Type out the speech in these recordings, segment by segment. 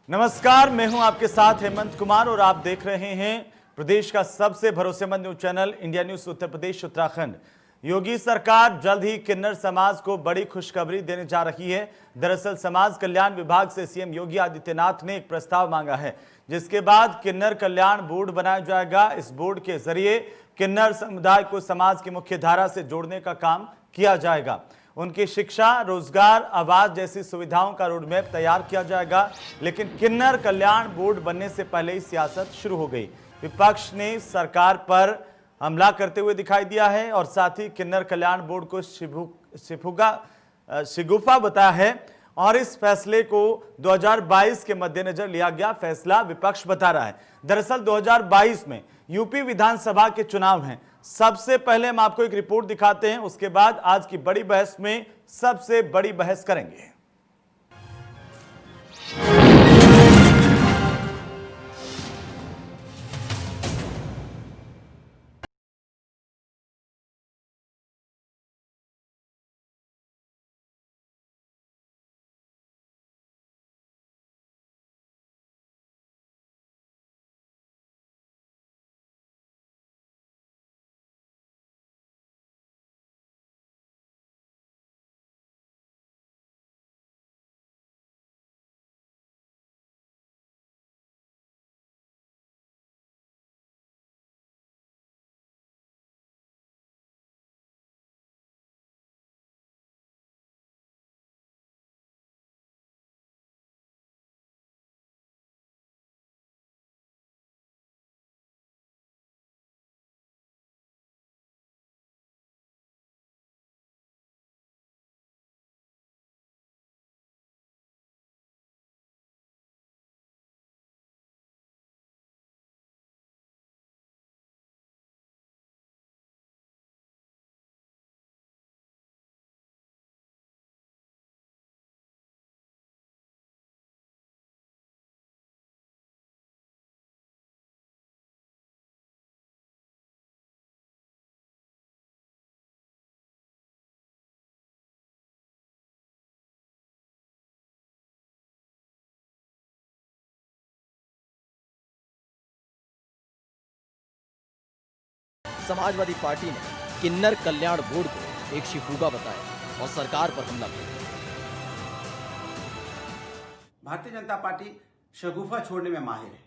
नमस्कार, मैं हूं आपके साथ हेमंत कुमार और आप देख रहे हैं प्रदेश का सबसे भरोसेमंद news channel India news Uttar Pradesh Uttarakhand. योगी सरकार जल्द ही किन्नर समाज को बड़ी खुशखबरी देने जा रही है। दरअसल समाज कल्याण विभाग से सीएम योगी आदित्यनाथ ने एक प्रस्ताव मांगा है, जिसके बाद किन्नर कल्याण बोर्ड बनाया जाएगा। इस बोर्ड के जरिए किन्नर समुदाय को समाज की मुख्य धारा से जोड़ने का काम किया जाएगा। उनकी शिक्षा, रोजगार, आवास जैसी सुविधाओं का रोडमैप तैयार किया जाएगा। लेकिन किन्नर कल्याण बोर्ड बनने से पहले ही सियासत शुरू हो गई। विपक्ष ने सरकार पर हमला करते हुए दिखाई दिया है और साथ ही किन्नर कल्याण बोर्ड को शिगुफा बताया है और इस फैसले को 2022 के मद्देनजर लिया गया फैसला विपक्ष बता रहा है। दरअसल 2022 में यूपी विधानसभा के चुनाव हैं। सबसे पहले हम आपको एक रिपोर्ट दिखाते हैं, उसके बाद आज की बड़ी बहस में सबसे बड़ी बहस करेंगे। समाजवादी पार्टी ने किन्नर कल्याण बोर्ड को एक शिफूगा बताया और सरकार पर हमला किया। भारतीय जनता पार्टी शगुफा छोड़ने में माहिर है।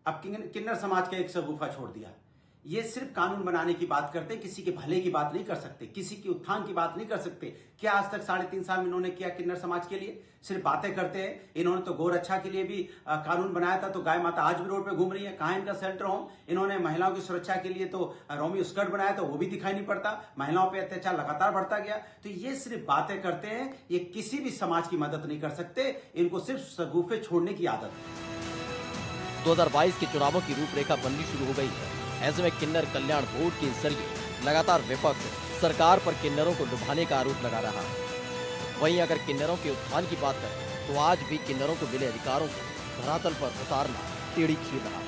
अब किन्नर समाज का एक शगुफा छोड़ दिया। ये सिर्फ कानून बनाने की बात करते हैं, किसी के भले की बात नहीं कर सकते, किसी की उत्थान की बात नहीं कर सकते। क्या आज तक 3.5 साल में इन्होंने किया किन्नर समाज के लिए? सिर्फ बातें करते हैं। इन्होंने तो गोरक्षा के लिए भी कानून बनाया था, तो गाय माता आज भी रोड पे घूम रही है। कहां इनका शेल्टर होम? इन्होंने महिलाओं की सुरक्षा के लिए तो रोमियो स्कर्ट बनाया था, वो भी दिखाई नहीं पड़ता। महिलाओं पर अत्याचार लगातार बढ़ता गया। तो ये सिर्फ बातें करते हैं, ये किसी भी समाज की मदद नहीं कर सकते। इनको सिर्फ शगुफे छोड़ने की आदत है। 2022 के चुनावों की रूपरेखा बननी शुरू हो गई है। ऐसे में किन्नर कल्याण बोर्ड के जरिए लगातार विपक्ष सरकार पर किन्नरों को लुभाने का आरोप लगा रहा है। वहीं अगर किन्नरों के उत्थान की बात करें तो आज भी किन्नरों को मिले अधिकारों को धरातल पर उतारना टेढ़ी खीर रहा है।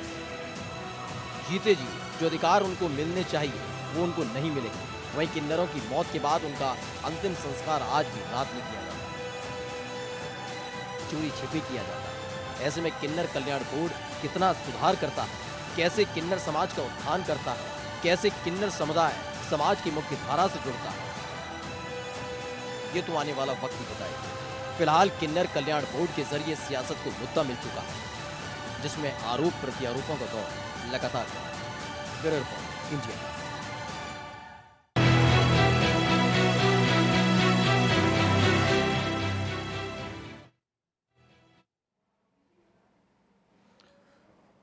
जीते जी जो अधिकार उनको मिलने चाहिए वो उनको नहीं मिलेंगे। वहीं किन्नरों की मौत के बाद उनका अंतिम संस्कार आज भी रात में किया जाता है, चोरी छिपे किया जाता है। ऐसे में किन्नर कल्याण बोर्ड कितना सुधार करता है, कैसे किन्नर समाज का उत्थान करता है, कैसे किन्नर समुदाय समाज की मुख्य धारा से जुड़ता है, ये तो आने वाला वक्त ही बताएगा। फिलहाल किन्नर कल्याण बोर्ड के जरिए सियासत को मुद्दा मिल चुका है, जिसमें आरोप प्रत्यारोपों का दौर लगातार है। Bureau report, India.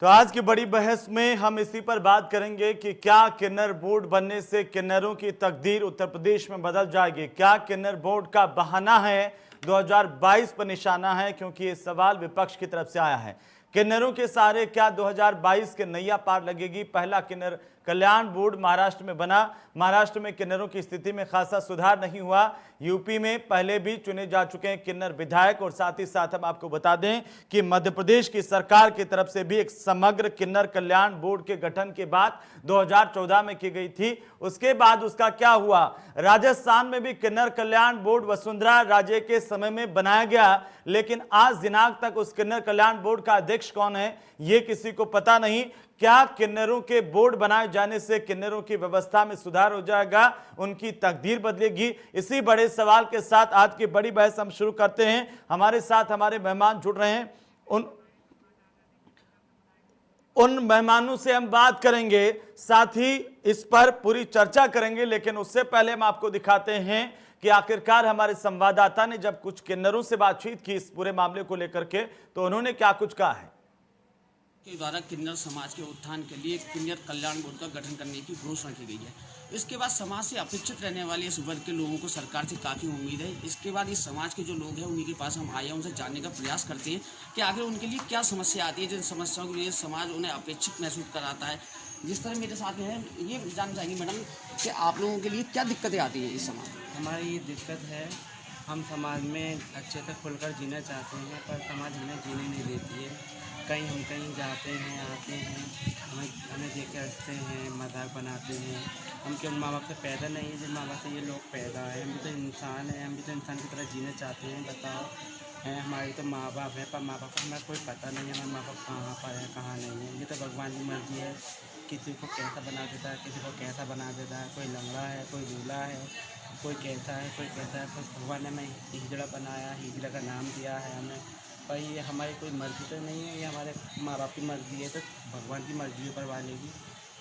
तो आज की बड़ी बहस में हम इसी पर बात करेंगे कि क्या किन्नर बोर्ड बनने से किन्नरों की तकदीर उत्तर प्रदेश में बदल जाएगी? क्या किन्नर बोर्ड का बहाना है 2022 पर निशाना है? क्योंकि ये सवाल विपक्ष की तरफ से आया है। किन्नरों के सहारे क्या 2022 के नैया पार लगेगी? पहला किन्नर कल्याण बोर्ड महाराष्ट्र में बना। महाराष्ट्र में किन्नरों की स्थिति में खासा सुधार नहीं हुआ। यूपी में पहले भी चुने जा चुके हैं किन्नर विधायक, और साथ ही साथ हम आपको बता दें कि मध्य प्रदेश की सरकार की तरफ से भी एक समग्र किन्नर कल्याण बोर्ड के गठन के बाद 2014 में की गई थी। उसके बाद उसका क्या हुआ? राजस्थान में भी किन्नर कल्याण बोर्ड वसुंधरा राजे के समय में बनाया गया, लेकिन आज दिनांक तक उस किन्नर कल्याण बोर्ड का अध्यक्ष कौन है ये किसी को पता नहीं। क्या किन्नरों के बोर्ड बनाए जाने से किन्नरों की व्यवस्था में सुधार हो जाएगा, उनकी तकदीर बदलेगी? इसी बड़े सवाल के साथ आज की बड़ी बहस हम शुरू करते हैं। हमारे साथ हमारे मेहमान जुड़ रहे हैं, उन मेहमानों से हम बात करेंगे, साथ ही इस पर पूरी चर्चा करेंगे। लेकिन उससे पहले हम आपको दिखाते हैं कि आखिरकार हमारे संवाददाता ने जब कुछ किन्नरों से बातचीत की इस पूरे मामले को लेकर के, तो उन्होंने क्या कुछ कहा है। के द्वारा किन्नर समाज के उत्थान के लिए किन्नर कल्याण बोर्ड का गठन करने की घोषणा की गई है। इसके बाद समाज से अपेक्षित रहने वाले इस वर्ग के लोगों को सरकार से काफ़ी उम्मीद है। इसके बाद इस समाज के जो लोग हैं उन्हीं के पास हम आए हैं, उनसे जानने का प्रयास करते हैं कि आखिर उनके लिए क्या समस्या आती है, जिन समस्याओं के लिए समाज उन्हें अपेक्षित महसूस कराता है। जिस तरह मेरे साथ में है, ये जानना चाहेंगे मैडम कि आप लोगों के लिए क्या दिक्कतें आती हैं इस समाज में? हमारी ये दिक्कत है, हम समाज में अच्छे से खुलकर जीना चाहते हैं, पर समाज हमें जीने नहीं देती है। हम कहीं जाते हैं, आते हैं, हमें देख के हंसते हैं, मजाक बनाते हैं। हम क्यों माँ बाप से पैदा नहीं है, जिन माँ बाप से ये लोग पैदा है। हम भी तो इंसान हैं, हम भी तो इंसान की तरह जीना चाहते हैं। बताओ, हैं हमारे तो माँ बाप हैं, पर माँ बाप का हमें कोई पता नहीं है, हमारे माँ बाप कहाँ पर है कहाँ नहीं है। ये तो भगवान की मर्जी है, किसी को कैसा बना देता है, किसी को कैसा बना देता है। कोई लंगड़ा है, कोई दूल्हा है, कोई कैसा है, कोई कैसा है। तो भगवान ने हमें हिजड़ा बनाया, हिजड़ा का नाम दिया है हमें। पर ये हमारी कोई मर्ज़ी तो नहीं है, ये हमारे माँ बाप की मर्ज़ी है, तो भगवान की मर्ज़ी ऊपर वाले की।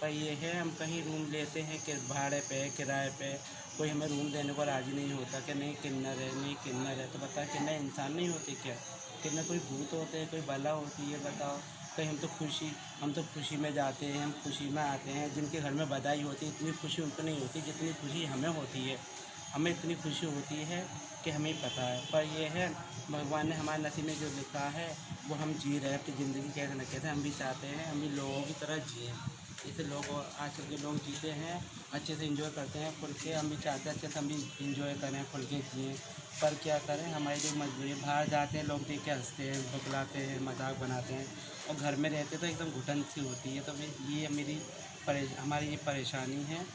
पर ये है, हम कहीं रूम लेते हैं कि भाड़े पे, किराए पे, कोई हमें रूम देने को राज़ी नहीं होता कि नहीं किन्नर है, नहीं किन्नर है। तो बताओ, किन्नर इंसान नहीं होते क्या? किन्नर कोई भूत होते हैं, कोई बला होती है? बताओ। कहीं हम तो खुशी में जाते हैं, हम खुशी में आते हैं। जिनके घर में बधाई होती है, इतनी खुशी उनको नहीं होती जितनी खुशी हमें होती है। हमें इतनी खुशी होती है कि हमें पता है। पर ये है, भगवान ने हमारे नसीब में जो लिखा है वो हम जी रहे हैं। अपनी ज़िंदगी कैसे न कैसे हम भी चाहते हैं, हम भी लोगों की तरह जिए। जैसे लोग आजकल के लोग जीते हैं, अच्छे से एंजॉय करते हैं खुल के। हम भी चाहते हैं अच्छे से हम भी एंजॉय करें, खुल के जिए। पर क्या करें, हमारी जो मजबूरी है, बाहर जाते हैं, लोग देख के हंसते हैं, बुकलाते हैं, मजाक बनाते हैं, और घर में रहते तो एकदम घुटन सी होती है। तो ये हमारी ये परेशानी है,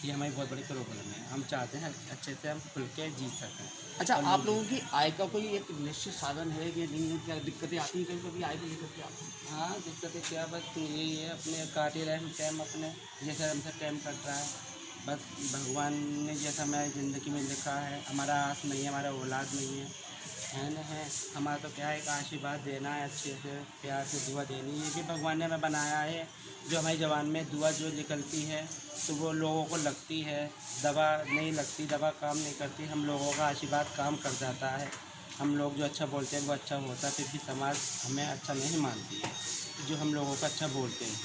ये हमारी बहुत बड़ी प्रॉब्लम है। हम चाहते हैं अच्छे से हम खुल के जी सकें। अच्छा, आप लोगों की आय का कोई एक निश्चित साधन है कि नहीं है? क्या दिक्कतें आती हैं कभी आय को लेकर के आपको? हाँ, दिक्कतें क्या, बस यही है, अपने काट ही रहे हम टाइम, अपने जैसे हमसे टाइम कट रहा है। बस भगवान ने जैसा हमारी ज़िंदगी में लिखा है, हमारा आस नहीं है, हमारा औलाद नहीं है ना है। हमारा तो क्या है, एक आशीर्वाद देना है, अच्छे से प्यार से दुआ देनी है। ये भी भगवान ने हमें बनाया है। जो हमारी ज़बान में दुआ जो निकलती है तो वो लोगों को लगती है, दवा नहीं लगती, दवा काम नहीं करती। हम लोगों का आशीर्वाद काम कर जाता है। हम लोग जो अच्छा बोलते हैं वो अच्छा होता है, फिर भी समाज हमें अच्छा नहीं मानती है जो हम लोगों को अच्छा बोलते हैं।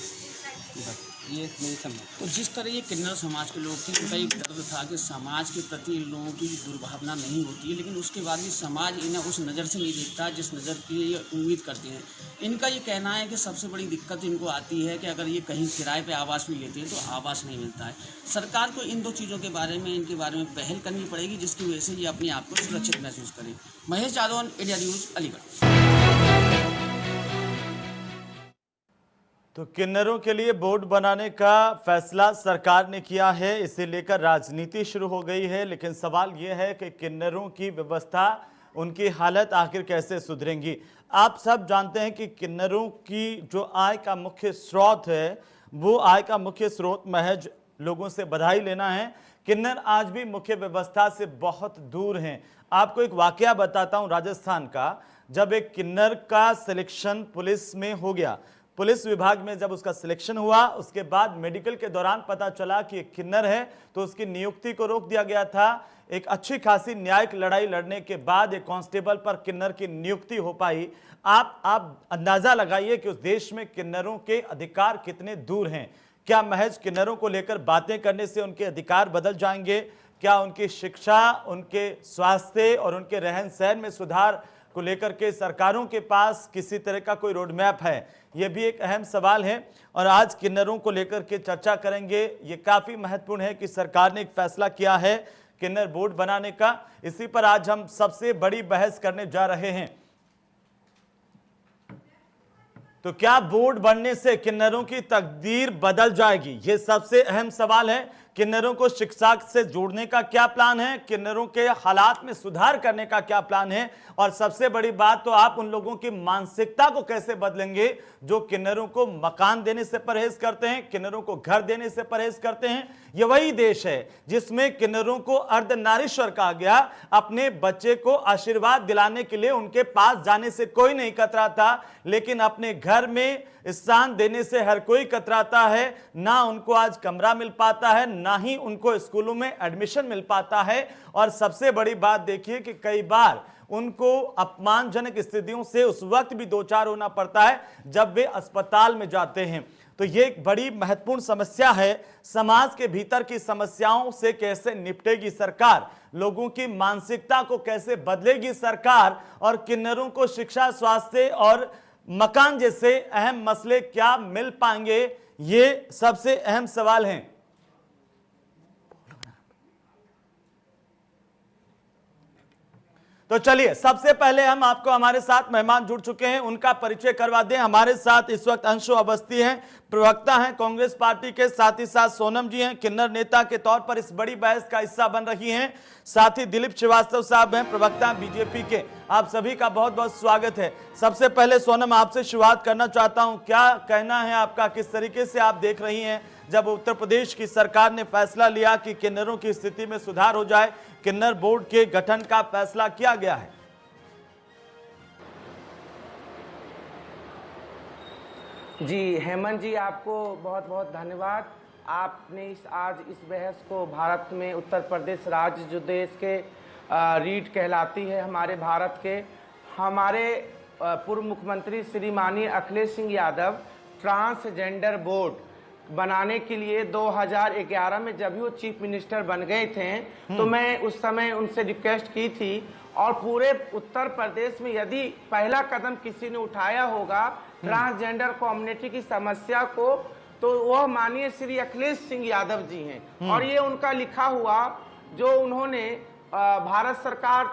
बस ये नहीं समझ। तो जिस तरह ये किन्नर समाज के लोग थे, उनका एक दर्द था कि समाज के प्रति इन लोगों की दुर्भावना नहीं होती है, लेकिन उसके बाद भी समाज इन्हें उस नज़र से नहीं देखता जिस नज़र की ये उम्मीद करते हैं। इनका ये कहना है कि सबसे बड़ी दिक्कत इनको आती है कि अगर ये कहीं किराए पे आवास भी लेते हैं तो आवास नहीं मिलता है। सरकार को इन दो चीज़ों के बारे में, इनके बारे में पहल करनी पड़ेगी, जिसकी वजह से ये अपने आप को सुरक्षित महसूस करें। Mahesh Yadav, India news, Aligarh. तो किन्नरों के लिए बोर्ड बनाने का फैसला सरकार ने किया है, इसे लेकर राजनीति शुरू हो गई है। लेकिन सवाल यह है कि किन्नरों की व्यवस्था, उनकी हालत आखिर कैसे सुधरेंगी। आप सब जानते हैं कि किन्नरों की जो आय का मुख्य स्रोत है, वो आय का मुख्य स्रोत महज लोगों से बधाई लेना है। किन्नर आज भी मुख्य व्यवस्था से बहुत दूर हैं। आपको एक वाकया बताता हूं राजस्थान का। जब एक किन्नर का सिलेक्शन पुलिस में हो गया, पुलिस विभाग में जब उसका सिलेक्शन हुआ, उसके बाद मेडिकल के दौरान पता चला कि एक किन्नर है, तो उसकी नियुक्ति को रोक दिया गया था। एक अच्छी खासी न्यायिक लड़ाई लड़ने के बाद एक कांस्टेबल पर किन्नर की नियुक्ति हो पाई। आप अंदाजा लगाइए कि उस देश में किन्नरों के अधिकार कितने दूर हैं। क्या महज किन्नरों को लेकर बातें करने से उनके अधिकार बदल जाएंगे? क्या उनकी शिक्षा, उनके स्वास्थ्य और उनके रहन सहन में सुधार को लेकर के सरकारों के पास किसी तरह का कोई रोड मैप है, यह भी एक अहम सवाल है। और आज किन्नरों को लेकर के चर्चा करेंगे। ये काफी महत्वपूर्ण है कि सरकार ने एक फैसला किया है किन्नर बोर्ड बनाने का। इसी पर आज हम सबसे बड़ी बहस करने जा रहे हैं। तो क्या बोर्ड बनने से किन्नरों की तकदीर बदल जाएगी, ये सबसे अहम सवाल है। किन्नरों को शिक्षा से जोड़ने का क्या प्लान है, किन्नरों के हालात में सुधार करने का क्या प्लान है, और सबसे बड़ी बात तो आप उन लोगों की मानसिकता को कैसे बदलेंगे जो किन्नरों को मकान देने से परहेज करते हैं, किन्नरों को घर देने से परहेज करते हैं। यह वही देश है जिसमें किन्नरों को अर्धनारीश्वर कहा गया। अपने बच्चे को आशीर्वाद दिलाने के लिए उनके पास जाने से कोई नहीं कतराता, लेकिन अपने घर में स्थान देने से हर कोई कतराता है। ना उनको आज कमरा मिल पाता है, ना ही उनको स्कूलों में एडमिशन मिल पाता है। और सबसे बड़ी बात देखिए कि कई बार उनको अपमानजनक स्थितियों से उस वक्त भी दो चार होना पड़ता है जब वे अस्पताल में जाते हैं। तो ये एक बड़ी महत्वपूर्ण समस्या है। समाज के भीतर की समस्याओं से कैसे निपटेगी सरकार, लोगों की मानसिकता को कैसे बदलेगी सरकार, और किन्नरों को शिक्षा, स्वास्थ्य और मकान जैसे अहम मसले क्या मिल पाएंगे, ये सबसे अहम सवाल हैं। तो चलिए सबसे पहले हम आपको हमारे साथ मेहमान जुड़ चुके हैं, उनका परिचय करवा दें। हमारे साथ इस वक्त अंशु अवस्थी हैं, प्रवक्ता हैं कांग्रेस पार्टी के, साथ ही साथ सोनम जी हैं, किन्नर नेता के तौर पर इस बड़ी बहस का हिस्सा बन रही हैं। साथ ही दिलीप श्रीवास्तव साहब हैं, प्रवक्ता बीजेपी के। आप सभी का बहुत बहुत स्वागत है। सबसे पहले सोनम आपसे शुरुआत करना चाहता हूं, क्या कहना है आपका, किस तरीके से आप देख रही हैं जब उत्तर प्रदेश की सरकार ने फैसला लिया कि किन्नरों की स्थिति में सुधार हो जाए, किन्नर बोर्ड के गठन का फैसला किया गया है? जी हेमंत जी, आपको बहुत बहुत धन्यवाद। आपने आज इस बहस को भारत में उत्तर प्रदेश राज्य जो देश के रीढ़ कहलाती है हमारे भारत के, हमारे पूर्व मुख्यमंत्री श्री माननीय अखिलेश सिंह यादव ट्रांसजेंडर बोर्ड बनाने के लिए 2011 में जब भी वो चीफ मिनिस्टर बन गए थे तो मैं उस समय उनसे रिक्वेस्ट की थी, और पूरे उत्तर प्रदेश में यदि पहला कदम किसी ने उठाया होगा ट्रांसजेंडर कम्युनिटी की समस्या को, तो वह माननीय श्री अखिलेश सिंह यादव जी हैं। और ये उनका लिखा हुआ जो उन्होंने भारत सरकार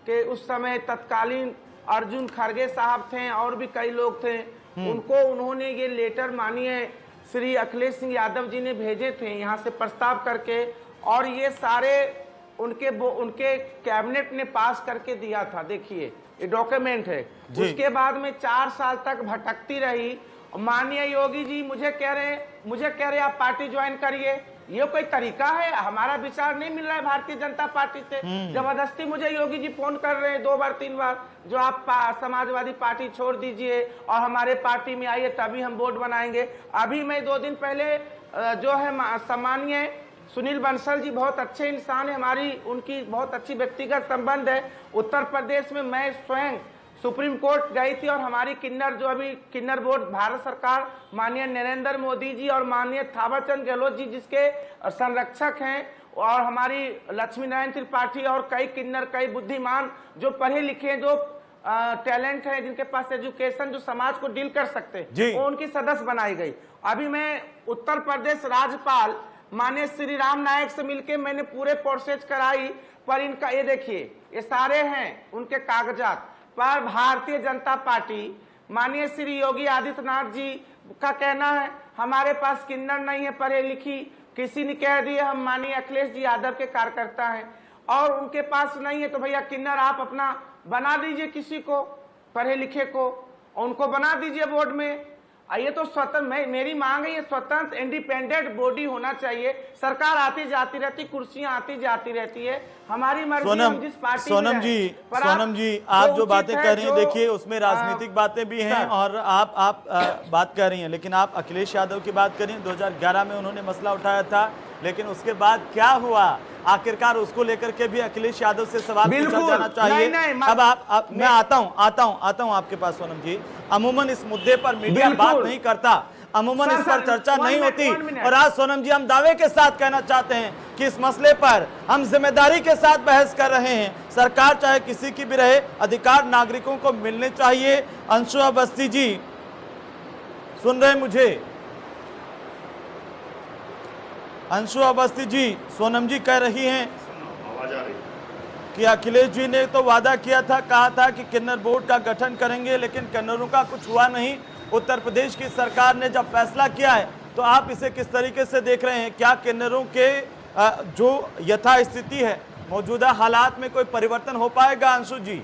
के उस समय तत्कालीन अर्जुन खड़गे साहब थे और भी कई लोग थे, उनको उन्होंने ये लेटर माननीय श्री अखिलेश सिंह यादव जी ने भेजे थे यहाँ से प्रस्ताव करके, और ये सारे उनके कैबिनेट ने पास करके दिया था। देखिए ये डॉक्यूमेंट है। उसके बाद में 4 साल तक भटकती रही। माननीय योगी जी मुझे कह रहे आप पार्टी ज्वाइन करिए। ये कोई तरीका है? हमारा विचार नहीं मिल रहा है भारतीय जनता पार्टी से। जबरदस्ती मुझे योगी जी फोन कर रहे हैं 2 बार 3 बार, जो आप समाजवादी पार्टी छोड़ दीजिए और हमारे पार्टी में आइए तभी हम बोर्ड बनाएंगे। अभी मैं 2 दिन पहले जो है सम्मानीय सुनील बंसल जी बहुत अच्छे इंसान है, हमारी उनकी बहुत अच्छी व्यक्तिगत संबंध है। उत्तर प्रदेश में मैं स्वयं सुप्रीम कोर्ट गई थी, और हमारी किन्नर जो अभी किन्नर बोर्ड भारत सरकार माननीय नरेंद्र मोदी जी और माननीय थावरचंद गहलोत जी जिसके संरक्षक हैं, और हमारी लक्ष्मी नारायण त्रिपाठी और कई किन्नर, कई बुद्धिमान जो पढ़े लिखे, जो टैलेंट है, जिनके पास एजुकेशन, जो समाज को डील कर सकते, वो उनकी सदस्य बनाई गई। अभी मैं उत्तर प्रदेश राज्यपाल माननीय श्री राम नायक से मिलके मैंने पूरे प्रोसेस कराई, पर इनका ये देखिए ये सारे हैं उनके कागजात पर। भारतीय जनता पार्टी माननीय श्री योगी आदित्यनाथ जी का कहना है हमारे पास किन्नर नहीं है पढ़े लिखी। किसी ने कह दिया हम माननीय अखिलेश जी यादव के कार्यकर्ता हैं और उनके पास नहीं है, तो भैया किन्नर आप अपना बना दीजिए, किसी को पढ़े लिखे को उनको बना दीजिए बोर्ड में। ये तो स्वतंत्र, मेरी मांग है ये स्वतंत्र इंडिपेंडेंट बॉडी होना चाहिए। सरकार आती जाती रहती, कुर्सियां आती जाती रहती है, हमारी मर्जी हम जिस पार्टी सोनम जी आप जो बातें कह रही हैं देखिए उसमें राजनीतिक बातें भी हैं, और आप बात कर रही हैं, लेकिन आप अखिलेश यादव की बात कर रही हैं। 2011 में उन्होंने मसला उठाया था, लेकिन उसके बाद क्या हुआ आखिरकार उसको लेकर के भी अखिलेश यादव से सवाल पूछा जाना चाहिए। अब आप मैं आता हूं आपके पास सोनम जी। अमूमन इस मुद्दे पर मीडिया बात नहीं करता। अमूमन इस पर चर्चा नहीं होती। और आज सोनम जी हम दावे के साथ कहना चाहते हैं कि इस मसले पर हम जिम्मेदारी के साथ बहस कर रहे हैं। सरकार चाहे किसी की भी रहे, अधिकार नागरिकों को मिलने चाहिए। अंशु अवस्थी जी सुन रहे मुझे? अंशु अवस्थी जी, सोनम जी कह रही हैं कि अखिलेश जी ने तो वादा किया था, कहा था कि किन्नर बोर्ड का गठन करेंगे, लेकिन किन्नरों का कुछ हुआ नहीं। उत्तर प्रदेश की सरकार ने जब फैसला किया है तो आप इसे किस तरीके से देख रहे हैं? क्या किन्नरों के जो यथास्थिति है, मौजूदा हालात में कोई परिवर्तन हो पाएगा? अंशु जी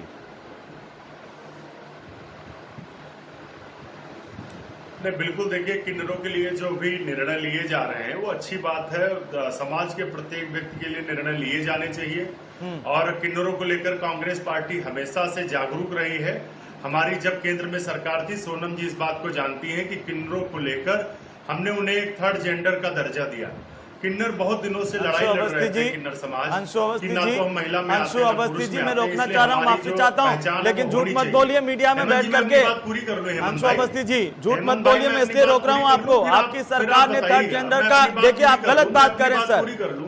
नहीं, बिल्कुल देखिए, किन्नरों के लिए जो भी निर्णय लिए जा रहे हैं वो अच्छी बात है। समाज के प्रत्येक व्यक्ति के लिए निर्णय लिए जाने चाहिए और किन्नरों को लेकर कांग्रेस पार्टी हमेशा से जागरूक रही है। हमारी जब केंद्र में सरकार थी, सोनम जी इस बात को जानती हैं कि किन्नरों को लेकर हमने उन्हें एक थर्ड जेंडर का दर्जा दिया। किन्नर बहुत दिनों से लड़ाई लड़ रहे थे, किन्नर समाज। अंशु अवस्थी जी मैं रोकना चाह रहा हूँ, माफी चाहता हूँ, लेकिन झूठ मत बोलिए मीडिया में बैठ करके। अंशु अवस्थी जी झूठ मत बोलिए, मैं इसलिए रोक रहा हूँ आपको। आपकी सरकार ने थर्ड जेंडर का, देखिए आप गलत बात करें सर,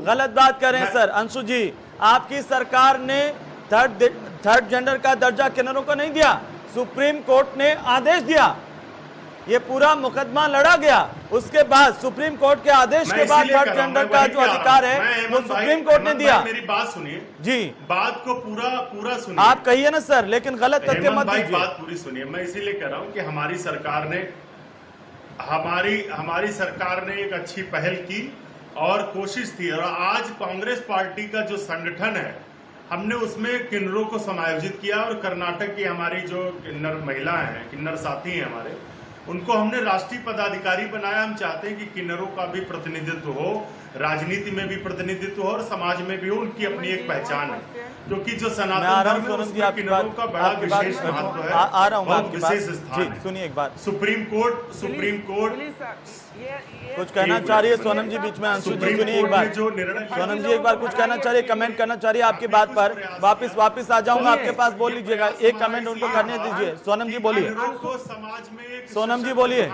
गलत बात करें सर। अंशु जी, आपकी सरकार ने थर्ड जेंडर का दर्जा किन्नरों को नहीं दिया, सुप्रीम कोर्ट ने आदेश दिया, ये पूरा मुकदमा लड़ा गया। उसके बाद सुप्रीम कोर्ट के आदेश के बाद थर्ड जेंडर का जो अधिकार है वो सुप्रीम कोर्ट ने दिया। मेरी बात सुनिए जी, बात को पूरा सुनिए। आप कहिए ना सर, लेकिन गलत तथ्य मत दीजिए। बात पूरी सुनिए, मैं इसीलिए कह रहा हूं कि हमारी सरकार ने एक अच्छी पहल की और कोशिश थी, और आज कांग्रेस पार्टी का जो संगठन है हमने उसमें किन्नरों को समायोजित किया और कर्नाटक की हमारी जो किन्नर महिलाएं हैं, किन्नर साथी हैं हमारे, उनको हमने राष्ट्रीय पदाधिकारी बनाया। हम चाहते हैं कि किन्नरों का भी प्रतिनिधित्व हो, राजनीति में भी प्रतिनिधित्व हो और समाज में भी हो। उनकी अपनी एक पहचान है, क्योंकि जो सनातन धर्म है उसमें किन्नरों का बड़ा विशेष महत्व है, बहुत विशेष स्थान है। सुनिए एक बात, सुप्रीम कोर्ट कुछ कहना चाह रही है सोनम जी बीच में। अंशु जी सुनिए एक बार, सोनम जी एक बार कुछ कहना चाह रही है, कमेंट करना चाह रही है आपकी बात पर। वापस आ जाऊंगा आपके पास, बोल लीजिएगा, एक कमेंट उनको करने दीजिए। सोनम जी बोलिए, सोनम जी बोलिए।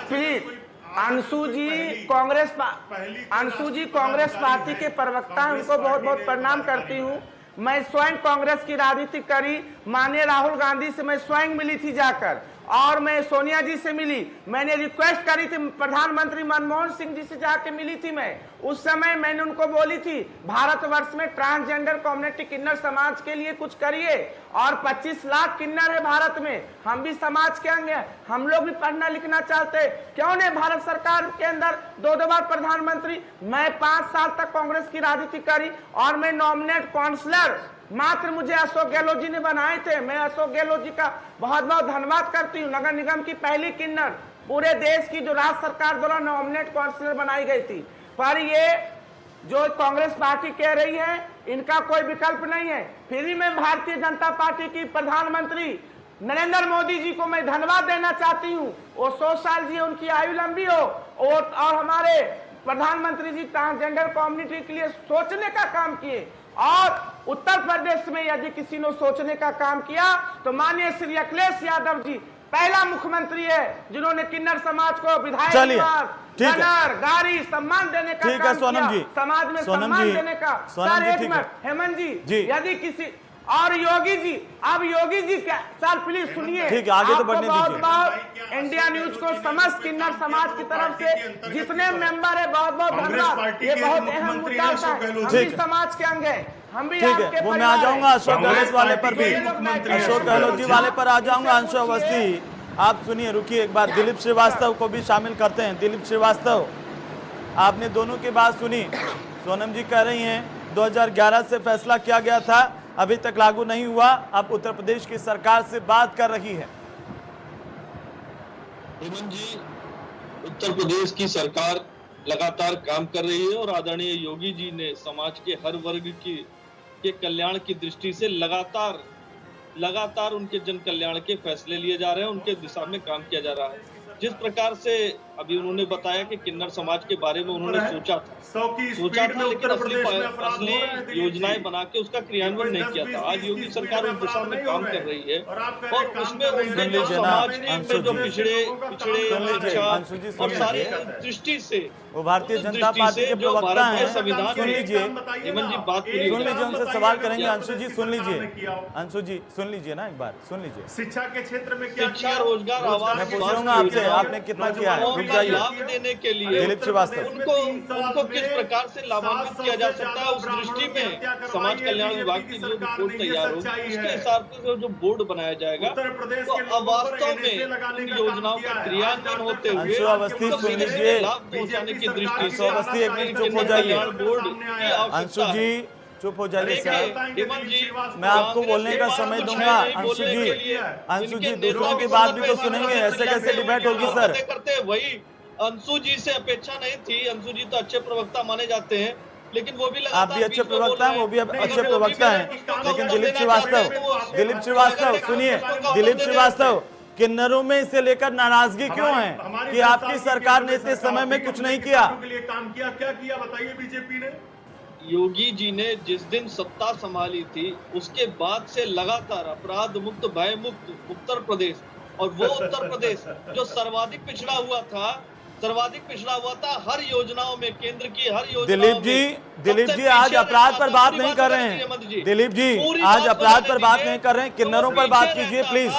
प्लीज अंशु जी कांग्रेस पार्टी के प्रवक्ता हैं, उनको बहुत बहुत प्रणाम करती हूँ। मैं स्वयं कांग्रेस की राजनीति करी, माननीय राहुल गांधी से मैं स्वयं मिली थी जाकर, और मैं सोनिया जी से मिली। मैंने रिक्वेस्ट करी थी, प्रधानमंत्री मनमोहन सिंह जी से जाके मिली थी मैं। उस समय मैंने उनको बोली थी भारतवर्ष में ट्रांसजेंडर कम्युनिटी किन्नर समाज के लिए कुछ करिए, और 25 लाख किन्नर है भारत में, हम भी समाज के अंग हैं, हम लोग भी पढ़ना लिखना चाहते, क्यों नहीं भारत सरकार के अंदर 2 बार प्रधानमंत्री। मैं 5 साल तक कांग्रेस की राजनीति करी और मैं नॉमिनेट काउंसलर मात्र मुझे अशोक गहलोत जी ने बनाए थे। मैं अशोक गहलोत जी का बहुत बहुत धन्यवाद करती हूँ। नगर निगम की पहली किन्नर पूरे देश की जो राज्य सरकार द्वारा नॉमिनेट काउंसलर बनाई गई थी। पर ये जो कांग्रेस पार्टी कह रही है, इनका कोई विकल्प नहीं है। फिर भी मैं भारतीय जनता पार्टी की प्रधानमंत्री नरेंद्र मोदी जी को मैं धन्यवाद देना चाहती हूँ। वो 100 साल जी, उनकी आयु लंबी हो, और हमारे प्रधानमंत्री जी ट्रांसजेंडर कम्युनिटी के लिए सोचने का काम किए। और उत्तर प्रदेश में यदि किसी ने सोचने का काम किया तो माननीय श्री अखिलेश यादव जी पहला मुख्यमंत्री है जिन्होंने किन्नर समाज को विधायक गाड़ी सम्मान देने का काम किया, समाज में सम्मान देने का। सर एक मिनट, हेमंत जी, यदि किसी और योगी जी, अब योगी जी क्या, सर प्लीज सुनिए, ठीक है, आगे तो बढ़ने बहुत बहुत इंडिया न्यूज को समस्त किन्नर समाज की तरफ से जितने मेंबर है बहुत बहुत धन्यवाद। ये बहुत अहम मुद्दा है, हम भी समाज के अंग है, हम भी आपके वो मैं आ जाऊंगा अशोक गहलोत वाले पर भी, अशोक गहलोत जी वाले पर आ जाऊंगा। अंशु अवस्थी आप सुनिए, रुकिए एक बार, दिलीप श्रीवास्तव को भी शामिल करते हैं। दिलीप श्रीवास्तव, आपने दोनों की बात सुनी। सोनम जी कह रही हैं 2011 से फैसला किया गया था, अभी तक लागू नहीं हुआ, अब उत्तर प्रदेश की सरकार से बात कर रही है। हेमंत जी, उत्तर प्रदेश की सरकार लगातार काम कर रही है और आदरणीय योगी जी ने समाज के हर वर्ग के कल्याण की दृष्टि से लगातार उनके जन कल्याण के फैसले लिए जा रहे हैं, उनके दिशा में काम किया जा रहा है। जिस प्रकार से अभी उन्होंने बताया कि किन्नर समाज के बारे में उन्होंने सोचा था 100 की स्पीड में लेकिन उत्तर प्रदेश में अपराध हो रहा है। असली योजनाएं बना के उसका क्रियान्वयन नहीं किया था। आज योगी सरकार उस दिशा में काम कर रही है और उसमें उनके जो समाज में जो पिछड़े और सारी दृष्टि से वो भारतीय जनता पार्टी के प्रवक्ता हैं। सुन लीजिए, हेमंत जी बात सुन लीजिए, उनसे सवाल करेंगे। अंशु जी सुन लीजिए, अंशु जी सुन लीजिए ना, एक बार सुन लीजिए। शिक्षा के क्षेत्र में क्या शिक्षा, रोजगार, आवास, मैं पूछ रहा हूँ आपसे, आपने कितना किया है? रुक जाइए। लाभ देने के लिए दिलीप श्रीवास्तव, उनको किस प्रकार से लाभान्वित किया जा सकता है, उस दृष्टि में समाज कल्याण विभाग की जो रिपोर्ट तैयार होगी उसके हिसाब से जो बोर्ड बनाया जाएगा तो वास्तव में योजनाओं का क्रियान्वयन होते हुए अंशु अवस्थी सुन लीजिए, लाभ पहुंचाने की दृष्टि अंशु अवस्थी एक मिनट चुप हो जाइए। अंशु जी चुप हो जाइए सर, मैं आपको बोलने का समय दूंगा। अंशु जी दूसरों की बात भी तो सुनेंगे, ऐसे कैसे डिबेट होगी सर? करते वही अंशु जी से अपेक्षा नहीं थी। अंशु जी तो अच्छे प्रवक्ता माने जाते हैं, लेकिन वो भी आप भी अच्छे प्रवक्ता हैं, वो भी अच्छे प्रवक्ता हैं, लेकिन दिलीप श्रीवास्तव सुनिए, दिलीप श्रीवास्तव, किन्नरों में इसे लेकर नाराजगी क्यों है कि आपकी सरकार ने इतने समय में कुछ नहीं किया? काम किया, क्या किया बताइए बीजेपी ने? योगी जी ने जिस दिन सत्ता संभाली थी उसके बाद से लगातार अपराध मुक्त, भय मुक्त उत्तर प्रदेश, और वो उत्तर प्रदेश जो सर्वाधिक पिछड़ा हुआ था हर योजनाओं में, केंद्र की हर योजना। दिलीप जी आज अपराध पर बात नहीं कर रहे हैं। दिलीप जी आज अपराध पर बात नहीं कर रहे हैं, किन्नरों पर बात कीजिए प्लीज।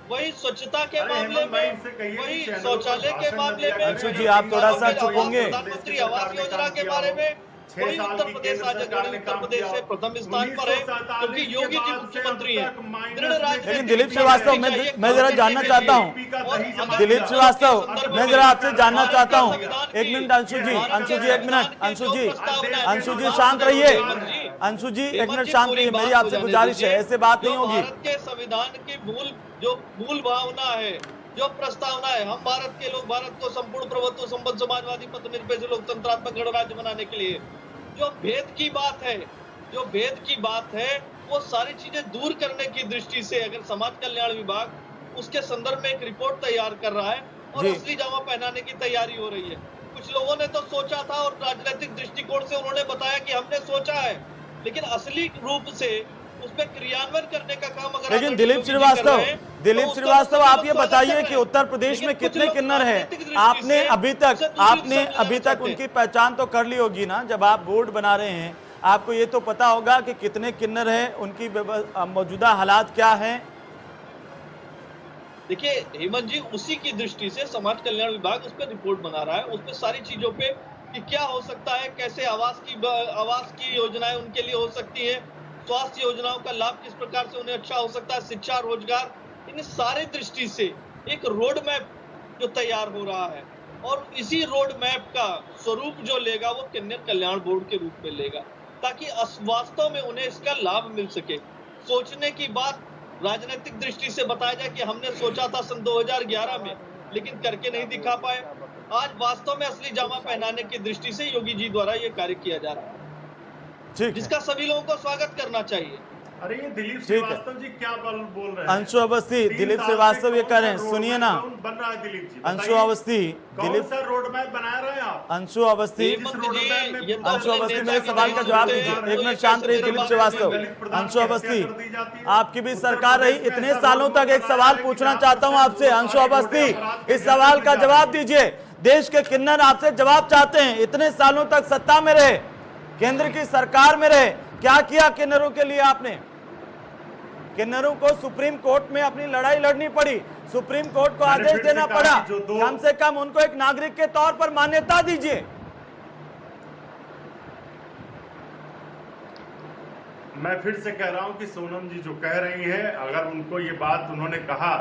वही स्वच्छता के मामले में, वही शौचालय के मामले में। अंशु जी आप थोड़ा सा चुप होंगे। प्रधानमंत्री आवास योजना के बारे में वही उत्तर प्रदेश आज उत्तर प्रदेश से प्रथम स्थान पर है, क्योंकि योगी जी मुख्यमंत्री हैं। लेकिन दिलीप श्रीवास्तव मैं जरा जानना चाहता हूँ, दिलीप श्रीवास्तव मैं जरा आपसे जानना चाहता हूँ, एक मिनट अंशु जी एक मिनट, अंशु जी शांत रहिए, अंशु जी एक मिनट शांत रहिए, मेरी आपसे गुजारिश है, ऐसे बात नहीं होगी। भारत के संविधान की मूल भावना है, जो प्रस्तावना है, हम भारत के लोग भारत को संपूर्ण प्रभुत्व, संबद्ध, समाजवादी, पथनिरपेक्ष, लोकतंत्रात्मक गणराज्य बनाने के लिए जो भेद की बात है वो सारी चीजें दूर करने की दृष्टि से अगर समाज कल्याण विभाग उसके संदर्भ में एक रिपोर्ट तैयार कर रहा है और असली जामा पहनाने की तैयारी हो रही है। कुछ लोगों ने तो सोचा था और राजनीतिक दृष्टिकोण से उन्होंने बताया कि हमने सोचा है, लेकिन असली रूप से उसमें क्रियान्वयन करने का काम अगर लेकिन दिलीप श्रीवास्तव आप ये बताइए कि उत्तर प्रदेश में कितने किन्नर हैं? आपने अभी तक उनकी पहचान तो कर ली होगी ना, जब आप बोर्ड बना रहे हैं आपको ये तो पता होगा कि कितने किन्नर हैं, उनकी मौजूदा हालात क्या हैं? देखिए हेमंत जी, उसी की दृष्टि से समाज कल्याण विभाग उस पर रिपोर्ट बना रहा है, उस पर सारी चीजों पे कि क्या हो सकता है, कैसे आवास की योजनाएं उनके लिए हो सकती है, स्वास्थ्य योजनाओं का लाभ किस प्रकार से उन्हें अच्छा हो सकता है, शिक्षा, रोजगार, इन सारे दृष्टि से एक रोड मैप जो तैयार हो रहा है और इसी रोड मैप का स्वरूप जो लेगा वो किन्नर कल्याण बोर्ड के रूप में लेगा, ताकि वास्तव में उन्हें इसका लाभ मिल सके। सोचने की बात राजनीतिक दृष्टि से बताया जाए कि हमने सोचा था सन 2011 में, लेकिन करके नहीं दिखा पाए। आज वास्तव में असली जामा पहनाने की दृष्टि से योगी जी द्वारा ये कार्य किया जा रहा है, जिसका सभी लोगों को स्वागत करना चाहिए। अरे ये दिलीप श्रीवास्तव जी क्या बोल रहे हैं? अंशु अवस्थी, दिलीप श्रीवास्तव ये कह रहे हैं, सुनिए ना। बन रहा है Dilip ji, Anshu Awasthi, Dilip sir road map बना रहे हैं आप? अंशु अवस्थी मेरे सवाल का जवाब दीजिए, एक मिनट शांत रहिए दिलीप श्रीवास्तव। अंशु अवस्थी, आपकी भी सरकार रही इतने सालों तक, एक सवाल पूछना चाहता हूं आपसे। अंशु अवस्थी, इस सवाल का जवाब दीजिए। देश के किन्नर आपसे जवाब चाहते हैं, इतने सालों तक सत्ता में रहे, केंद्र की सरकार में रहे, क्या किया किन्नरों के लिए आपने? किन्नरों को सुप्रीम कोर्ट में अपनी लड़ाई लड़नी पड़ी, सुप्रीम कोर्ट को आदेश देना पड़ा, कम से कम उनको एक नागरिक के तौर पर मान्यता दीजिए। मैं फिर से कह रहा हूं कि सोनम जी जो कह रही हैं, अगर उनको ये बात उन्होंने कहा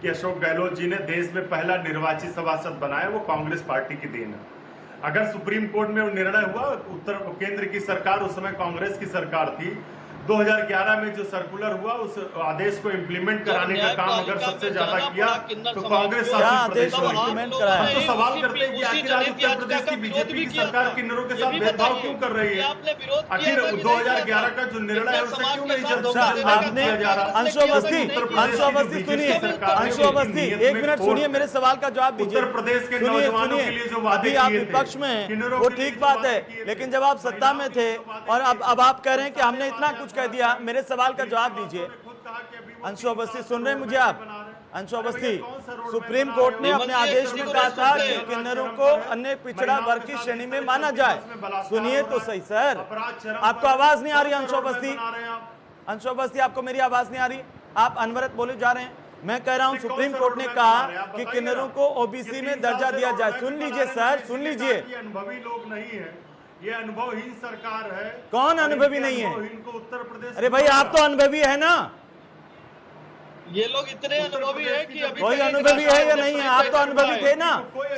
कि अशोक गहलोत जी ने देश में पहला निर्वाचित सभासद बनाया, वो कांग्रेस पार्टी की देन है। अगर सुप्रीम कोर्ट में निर्णय हुआ, केंद्र की सरकार उस समय कांग्रेस की सरकार थी, 2011 में जो सर्कुलर हुआ उस आदेश को इम्प्लीमेंट कराने का काम अगर सबसे ज्यादा किया तो कांग्रेस शासित प्रदेश में इम्प्लीमेंट करा है। हम तो सवाल करते हैं कि आखिर आज उत्तर प्रदेश की बीजेपी की सरकार किन्नरों के साथ भेदभाव क्यों कर रही है? आखिर 2011 का जो निर्णय है उसे क्यों नहीं जल्द से जल्द लागू किया जा रहा? अंशु अवस्थी सुनिए, अंशु अवस्थी 1 मिनट सुनिए, मेरे सवाल का जवाब दीजिए। उत्तर प्रदेश के नौजवानों के लिए जो वादे अभी आप विपक्ष में हैं वो ठीक बात है, लेकिन जब आप सत्ता में थे और अब आप कह रहे हैं कि हमने इतना कुछ कह दिया, मेरे सवाल का जवाब दीजिए। अंशु अवस्थी सुन रहे हैं मुझे आप? अंशु अवस्थी, सुप्रीम कोर्ट ने अपने आदेश में कहा था कि किन्नरों को अन्य पिछड़ा वर्ग की श्रेणी में माना जाए। सुनिए तो सही सर, आपको आवाज नहीं आ रही? अंशु अवस्थी, अंशु अवस्थी आपको मेरी आवाज नहीं आ रही? आप अनवरत बोले जा रहे हैं। मैं कह रहा हूं सुप्रीम कोर्ट ने कहा कि किन्नरों को ओबीसी में दर्जा दिया जाए। सुन लीजिए सर, सुन लीजिए। अनुभवी लोग नहीं है, ये अनुभवहीन सरकार है। कौन अनुभवी नहीं है? इनको उत्तर प्रदेश, अरे भाई आप तो अनुभवी है ना, ये लोग इतने अनुभवी है कि अभी कोई अनुभवी है या नहीं है? आप तो अनुभवी थे ना।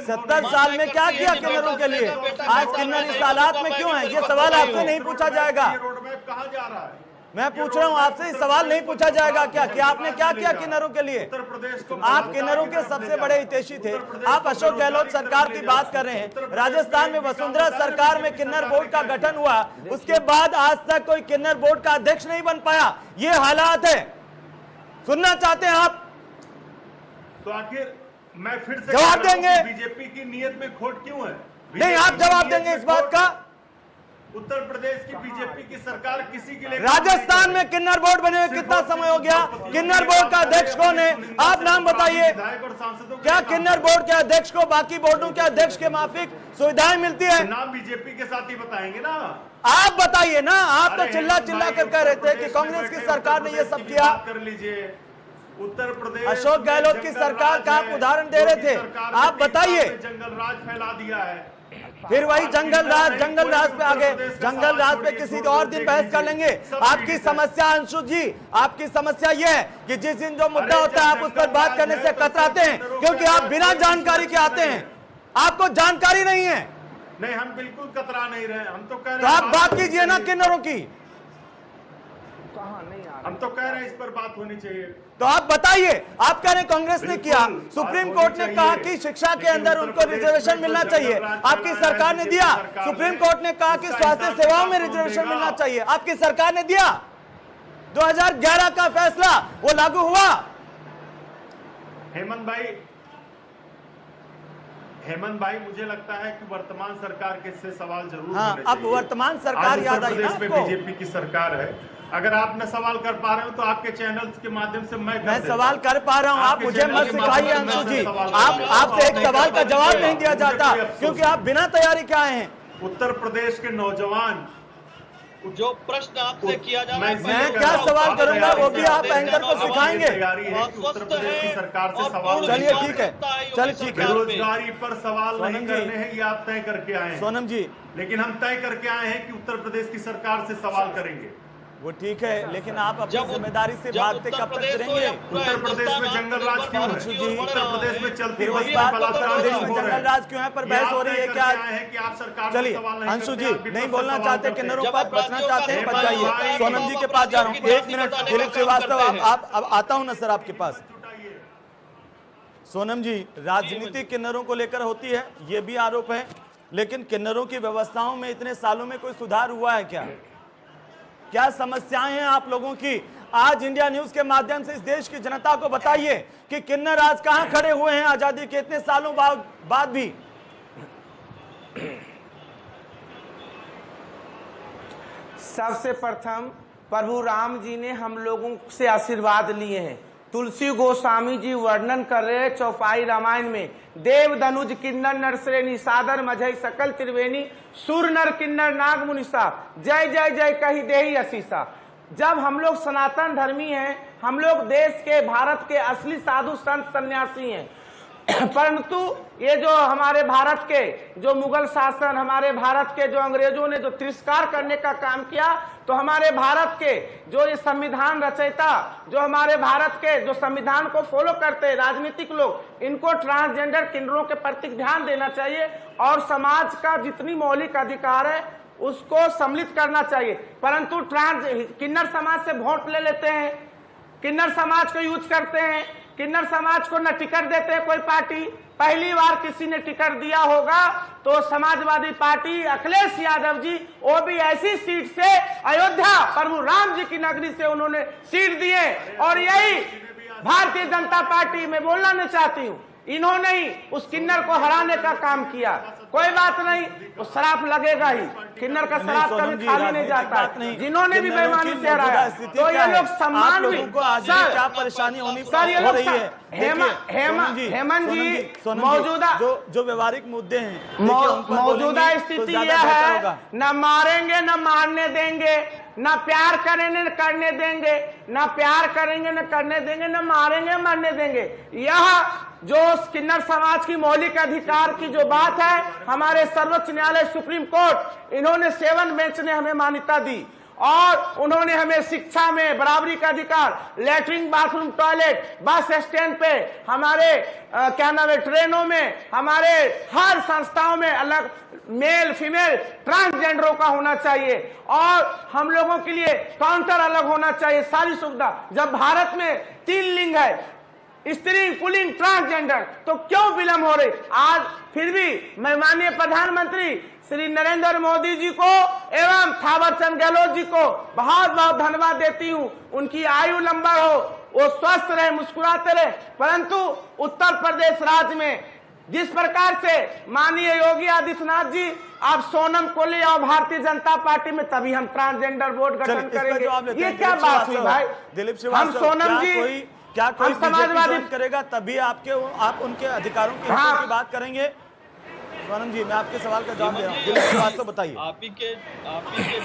70 साल में क्या किया किन्नरों के लिए? आज किन्नर इस हालात में क्यों है? ये सवाल आपसे नहीं पूछा जाएगा। रोडमैप कहाँ जा रहा है? मैं पूछ रहा हूँ आपसे, इस सवाल नहीं पूछा जाएगा क्या कि आपने क्या किया किन्नरों के लिए? उत्तर प्रदेश को आप किन्नरों के सबसे बड़े हितैषी थे। आप अशोक गहलोत सरकार की बात कर रहे हैं। राजस्थान में वसुंधरा सरकार में किन्नर बोर्ड का गठन हुआ, उसके बाद आज तक कोई किन्नर बोर्ड का अध्यक्ष नहीं बन पाया। ये हालात है। सुनना चाहते हैं आप? तो आखिर मैं फिर से जवाब देंगे? बीजेपी की नीयत में खोट क्यों है? नहीं, आप जवाब देंगे इस बात का? उत्तर प्रदेश की बीजेपी की सरकार किसी के लिए, राजस्थान में किन्नर बोर्ड बने हुए कितना समय हो गया? किन्नर बोर्ड का अध्यक्ष कौन है? आप नाम बताइए। क्या किन्नर बोर्ड के अध्यक्ष को बाकी बोर्डों के अध्यक्ष के माफिक सुविधाएं मिलती है? नाम बीजेपी के साथ ही बताएंगे ना। आप बताइए ना। आप तो चिल्ला चिल्ला कर कह रहे थे कि कांग्रेस की सरकार ने ये सब किया। कर लीजिए। उत्तर प्रदेश अशोक गहलोत की सरकार का आप उदाहरण दे रहे थे, आप बताइए। जंगल राज फैला दिया है। फिर वही जंगल राज पे आ गए। जंगल राज पे किसी और दिन बहस कर लेंगे। आपकी समस्या अंशु जी, आपकी समस्या यह है कि जिस दिन जो मुद्दा होता है आप उस पर बात करने से कतराते हैं, क्योंकि आप बिना जानकारी के आते हैं। आपको जानकारी नहीं है। नहीं, हम बिल्कुल कतरा नहीं रहे। हम तो कह रहे तो आप बात कीजिए ना किन्नरों की। हम तो कह रहे हैं इस पर बात होनी चाहिए। तो आप बताइए। आप कह रहे हैं कांग्रेस ने किया, सुप्रीम कोर्ट ने कहा कि शिक्षा के अंदर उनको रिजर्वेशन मिलना चाहिए, आपकी सरकार ने दिया। सुप्रीम कोर्ट ने कहा कि स्वास्थ्य सेवाओं में रिजर्वेशन मिलना चाहिए, आपकी सरकार ने दिया। 2011 का फैसला वो लागू हुआ। हेमंत भाई, मुझे लगता है कि वर्तमान सरकार के से सवाल जरूर हाँ, होने अब चाहिए। वर्तमान सरकार याद आई ना उत्तर प्रदेश में आपको? बीजेपी की सरकार है। अगर आप न सवाल कर पा रहे हो तो आपके चैनल्स के माध्यम से मैं सवाल कर पा रहा हूं। आप मुझे मत सिखाइए अंशु जी। आपसे एक सवाल का जवाब नहीं दिया जाता क्योंकि आप बिना तैयारी के आए हैं। उत्तर प्रदेश के नौजवान, जो प्रश्न आपसे किया जा रहा है, मैं क्या सवाल करूंगा वो भी आप एंकर को सिखाएंगे। उत्तर प्रदेश की सरकार से सवाल, चलिए ठीक है, चलिए ठीक है। बेरोजगारी पर सवाल नहीं करने हैं, ये आप तय करके आए हैं सोनम जी। लेकिन हम तय करके आए हैं कि उत्तर प्रदेश की सरकार से सवाल करेंगे। वो ठीक है, लेकिन आप अपनी जिम्मेदारी से भागते कब तक फिरेंगे? उत्तर प्रदेश में जंगल राज क्यों है? उत्तर प्रदेश में चलती वही जंगल राज क्यों है पर बहस हो रही है क्या? कि आप सरकार, चलिए अंशु जी नहीं बोलना चाहते, किन्नरों पर बचना चाहते हैं, बच जाइए। सोनम जी के पास जा रहा हूँ। 1 मिनट दिलीप श्रीवास्तव, अब आता हूँ ना सर आपके पास। सोनम जी, राजनीति किन्नरों को लेकर होती है, ये भी आरोप है, लेकिन किन्नरों की व्यवस्थाओं में इतने सालों में कोई सुधार हुआ है क्या? क्या समस्याएं हैं आप लोगों की? आज इंडिया न्यूज के माध्यम से इस देश की जनता को बताइए कि किन्नर आज कहां खड़े हुए हैं आजादी के इतने सालों बाद भी। सबसे प्रथम प्रभु राम जी ने हम लोगों से आशीर्वाद लिए हैं। तुलसी गोस्वामी जी वर्णन कर रहे हैं चौपाई रामायण में, देव धनुज किन्नर नरश्रेणी सादर मझई सकल त्रिवेणी सुर नर किन्नर नाग मुनिसा जय जय जय कही देही असीसा। जब हम लोग सनातन धर्मी हैं, हम लोग देश के भारत के असली साधु संत सन्यासी हैं, परंतु ये जो हमारे भारत के जो मुगल शासन, हमारे भारत के जो अंग्रेजों ने जो तिरस्कार करने का काम किया, तो हमारे भारत के जो ये संविधान रचयिता, जो हमारे भारत के जो संविधान को फॉलो करते हैं राजनीतिक लोग, इनको ट्रांसजेंडर किन्नरों के प्रति ध्यान देना चाहिए और समाज का जितनी मौलिक अधिकार है उसको सम्मिलित करना चाहिए। परंतु ट्रांस किन्नर समाज से वोट ले लेते हैं, किन्नर समाज को यूज करते हैं, किन्नर समाज को न टिकट देते हैं कोई पार्टी। पहली बार किसी ने टिकट दिया होगा तो समाजवादी पार्टी अखिलेश यादव जी, वो भी ऐसी सीट से, अयोध्या प्रभु राम जी की नगरी से उन्होंने सीट दिए। और यही भारतीय जनता पार्टी में बोलना नहीं चाहती हूं, इन्होंने ही उस किन्नर को हराने का काम किया। कोई बात नहीं, वो शराब लगेगा ही, किन्नर का शराब कभी खाली नहीं जाता। जिन्होंने भी बेईमानी से हराया तो ये लोग सम्मान भी। सर क्या परेशानी होनी हो रही है? हेमंत जी मौजूदा जो व्यवहारिक मुद्दे हैं मौजूदा स्थिति यह है, न मारेंगे न मारने देंगे, न प्यार करेंगे न करने देंगे, न प्यार करेंगे न करने देंगे, न मारेंगे मरने देंगे। यह जो किन्नर समाज की मौलिक अधिकार की जो बात है, हमारे सर्वोच्च न्यायालय सुप्रीम कोर्ट, इन्होंने 7 बेंच ने हमें मान्यता दी और उन्होंने हमें शिक्षा में बराबरी का अधिकार, latrine bathroom toilet bus stand पे, हमारे क्या नाम है ट्रेनों में, हमारे हर संस्थाओं में अलग मेल फीमेल ट्रांसजेंडरों का होना चाहिए और हम लोगों के लिए काउंटर अलग होना चाहिए, सारी सुविधा। जब भारत में 3 लिंग है, स्त्री पुल्लिंग ट्रांसजेंडर, तो क्यों विलंब हो रही? आज फिर भी मैं माननीय प्रधानमंत्री श्री नरेंद्र मोदी जी को एवं थावरचंद गहलोत जी को बहुत बहुत धन्यवाद देती हूं। उनकी आयु लंबा हो, वो स्वस्थ रहे, मुस्कुराते रहे। परंतु उत्तर प्रदेश राज्य में जिस प्रकार से माननीय योगी आदित्यनाथ जी आप सोनम को ले आओ भारतीय जनता पार्टी में, तभी हम ट्रांसजेंडर बोर्ड गठन करेंगे। ये क्या बात हुई भाई? दिलीप श्रीवास्तव, हम सोनम जी क्या कोई समाजवादी करेगा तभी आप उनके अधिकारों की बात करेंगे? सोनम जी, मैं आपके सवाल का जवाब दे रहा हूँ। दिलीप श्रीवास्तव बताइए। आप ही के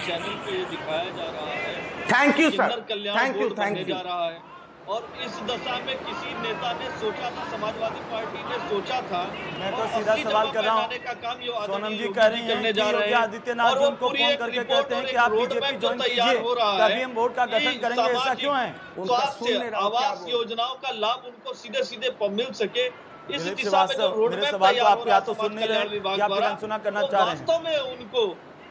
चैनल पे दिखाया जा रहा है, थैंक यू किन्नर सर, कल्याण थैंक यू बोर्ड बनने जा रहा है और इस दशा में किसी नेता ने सोचा था, समाजवादी पार्टी ने सोचा था। मैं तो सीधा सवाल कर रहा हूँ, सोनम जी कह रही हैं कि योगी आदित्यनाथ जी उनको फोन करके कहते हैं कि आप बीजेपी ज्वाइन कीजिए तभी हम बोर्ड का गठन करेंगे, ऐसा क्यों है? स्वास्थ्य आवास योजनाओं का लाभ उनको सीधे सीधे मिल सके, इस दिशा में जो रोड मैप तैयार हो रहा है समाज कल्याण विभाग द्वारा, वास्तव में उनको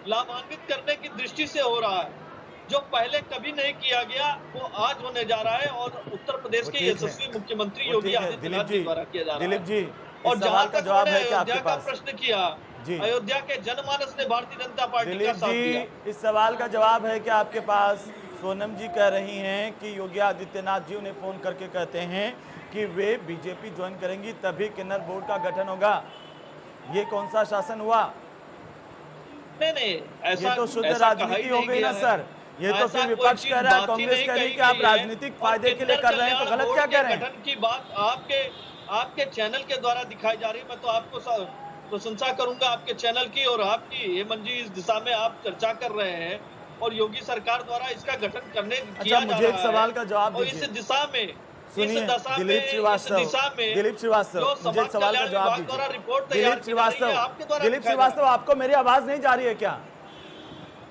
लाभान्वित करने की दृष्टि से हो रहा है। जो पहले कभी नहीं किया गया वो आज होने जा रहा है और उत्तर प्रदेश के यशस्वी मुख्यमंत्री योगी आदित्यनाथ जी द्वारा किया जा रहा है। दिलीप जी, और जहां तक जवाब है क्या अयोध्या का प्रश्न किया, अयोध्या के जनमानस ने भारतीय जनता पार्टी का साथ दिया। इस सवाल का जवाब है क्या आपके पास? सोनम जी कह रही हैं कि योगी आदित्यनाथ जी उन्हें फोन करके कहते हैं कि वे बीजेपी ज्वाइन करेंगी तभी किन्नर बोर्ड का गठन होगा। ये कौन सा शासन हुआ? नहीं, ऐसा ये तो शुद्ध राजनीति हो गई ना सर। ये तो फिर विपक्ष कह रहा है, कांग्रेस कह रही है कि आप राजनीतिक फायदे के लिए कर रहे हैं, तो गलत क्या कह रहे हैं? गठन की बात आपके चैनल के द्वारा दिखाई जा रही है। मैं तो आपको प्रशंसा करूंगा आपके चैनल की और आपकी, हेमंत जी, इस दिशा में आप चर्चा कर रहे हैं और योगी सरकार द्वारा इसका गठन करने किया जा रहा है। मुझे एक सवाल का जवाब दीजिए। इस दिशा में सुनिए दिलीप श्रीवास्तव, मुझे एक सवाल का जवाब दीजिए। दिलीप श्रीवास्तव, आपको मेरी आवाज नहीं जा रही है क्या?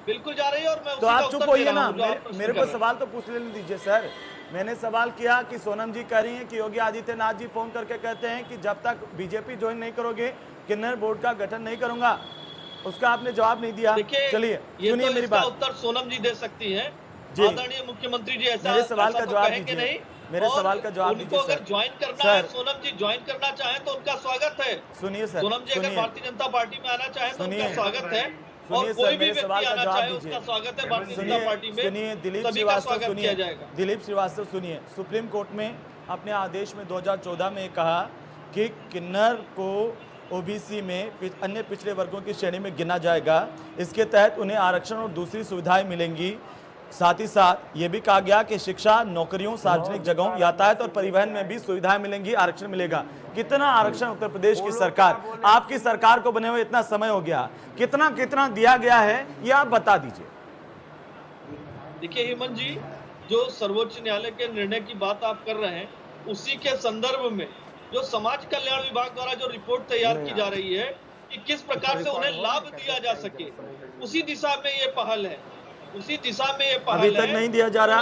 बिल्कुल जा रही है और मैं तो आप चुप होइए ना, मेरे को सवाल तो पूछ लेने दीजिए सर। मैंने सवाल किया कि सोनम जी कह रही हैं कि योगी आदित्यनाथ जी फोन करके कहते हैं कि जब तक बीजेपी ज्वाइन नहीं करोगे किन्नर बोर्ड का गठन नहीं करूंगा। उसका आपने जवाब नहीं दिया। चलिए सुनिए मेरी बात। उत्तर सोनम जी दे सकती हैं। आदरणीय मुख्यमंत्री जी ऐसा मेरे सवाल का जवाब दीजिए। मेरे सवाल का जवाब दीजिए सर। ज्वाइन करना है, सोनम जी ज्वाइन करना चाहें तो उनका स्वागत है। सुनिए सर, सोनम जी अगर भारतीय जनता पार्टी में आना चाहें तो उनका स्वागत है। सुनिए सर, मेरे सवाल का जवाब दीजिए। स्वागत है भारतीय जनता पार्टी में। सुनिए दिलीप श्रीवास्तव, सुनिए दिलीप श्रीवास्तव, सुनिए। सुप्रीम कोर्ट में अपने आदेश में 2014 में कहा कि किन्नर को ओबीसी में अन्य पिछड़े वर्गों की श्रेणी में गिना जाएगा। इसके तहत उन्हें आरक्षण और दूसरी सुविधाएं मिलेंगी। साथ ही साथ ये भी कहा गया कि शिक्षा, नौकरियों, सार्वजनिक जगहों, यातायात और परिवहन में भी सुविधाएं मिलेंगी, आरक्षण मिलेगा। कितना आरक्षण उत्तर प्रदेश की सरकार, आपकी सरकार को बने हुए इतना समय हो गया, कितना कितना दिया गया है ये आप बता दीजिए। देखिए हेमंत जी, जो सर्वोच्च न्यायालय के निर्णय की बात आप कर रहे हैं, उसी के संदर्भ में जो समाज कल्याण विभाग द्वारा जो रिपोर्ट तैयार की जा रही है कि किस प्रकार से उन्हें लाभ दिया जा सके, उसी दिशा में ये पहल है। उसी दिशा में ये पहल अभी तक नहीं दिया जा रहा।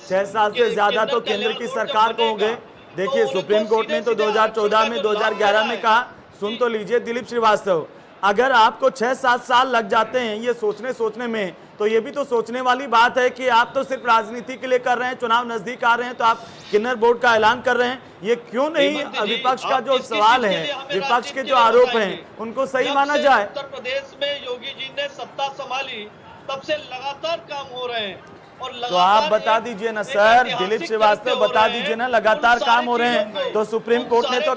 6 साल से ज्यादा तो केंद्र की सरकार को हो गए। देखिए सुप्रीम कोर्ट ने तो 2014 में 2011 में कहा, सुन तो लीजिए दिलीप श्रीवास्तव, अगर आपको 6-7 साल लग जाते हैं ये सोचने में, तो ये भी तो सोचने वाली बात है कि आप तो सिर्फ राजनीति के लिए कर रहे हैं, चुनाव नजदीक आ रहे हैं तो आप किन्नर बोर्ड का ऐलान कर रहे हैं। ये क्यों नहीं विपक्ष का जो सवाल है, विपक्ष के जो आरोप हैं, उनको सही माना जाए? उत्तर प्रदेश में योगी जी ने सत्ता संभाली तब से लगातार काम हो रहे हैं और तो आप बता दीजिए ना सर, दिलीप श्रीवास्तव बता दीजिए ना, लगातार काम हो रहे हैं। तो सुप्रीम कोर्ट ने तो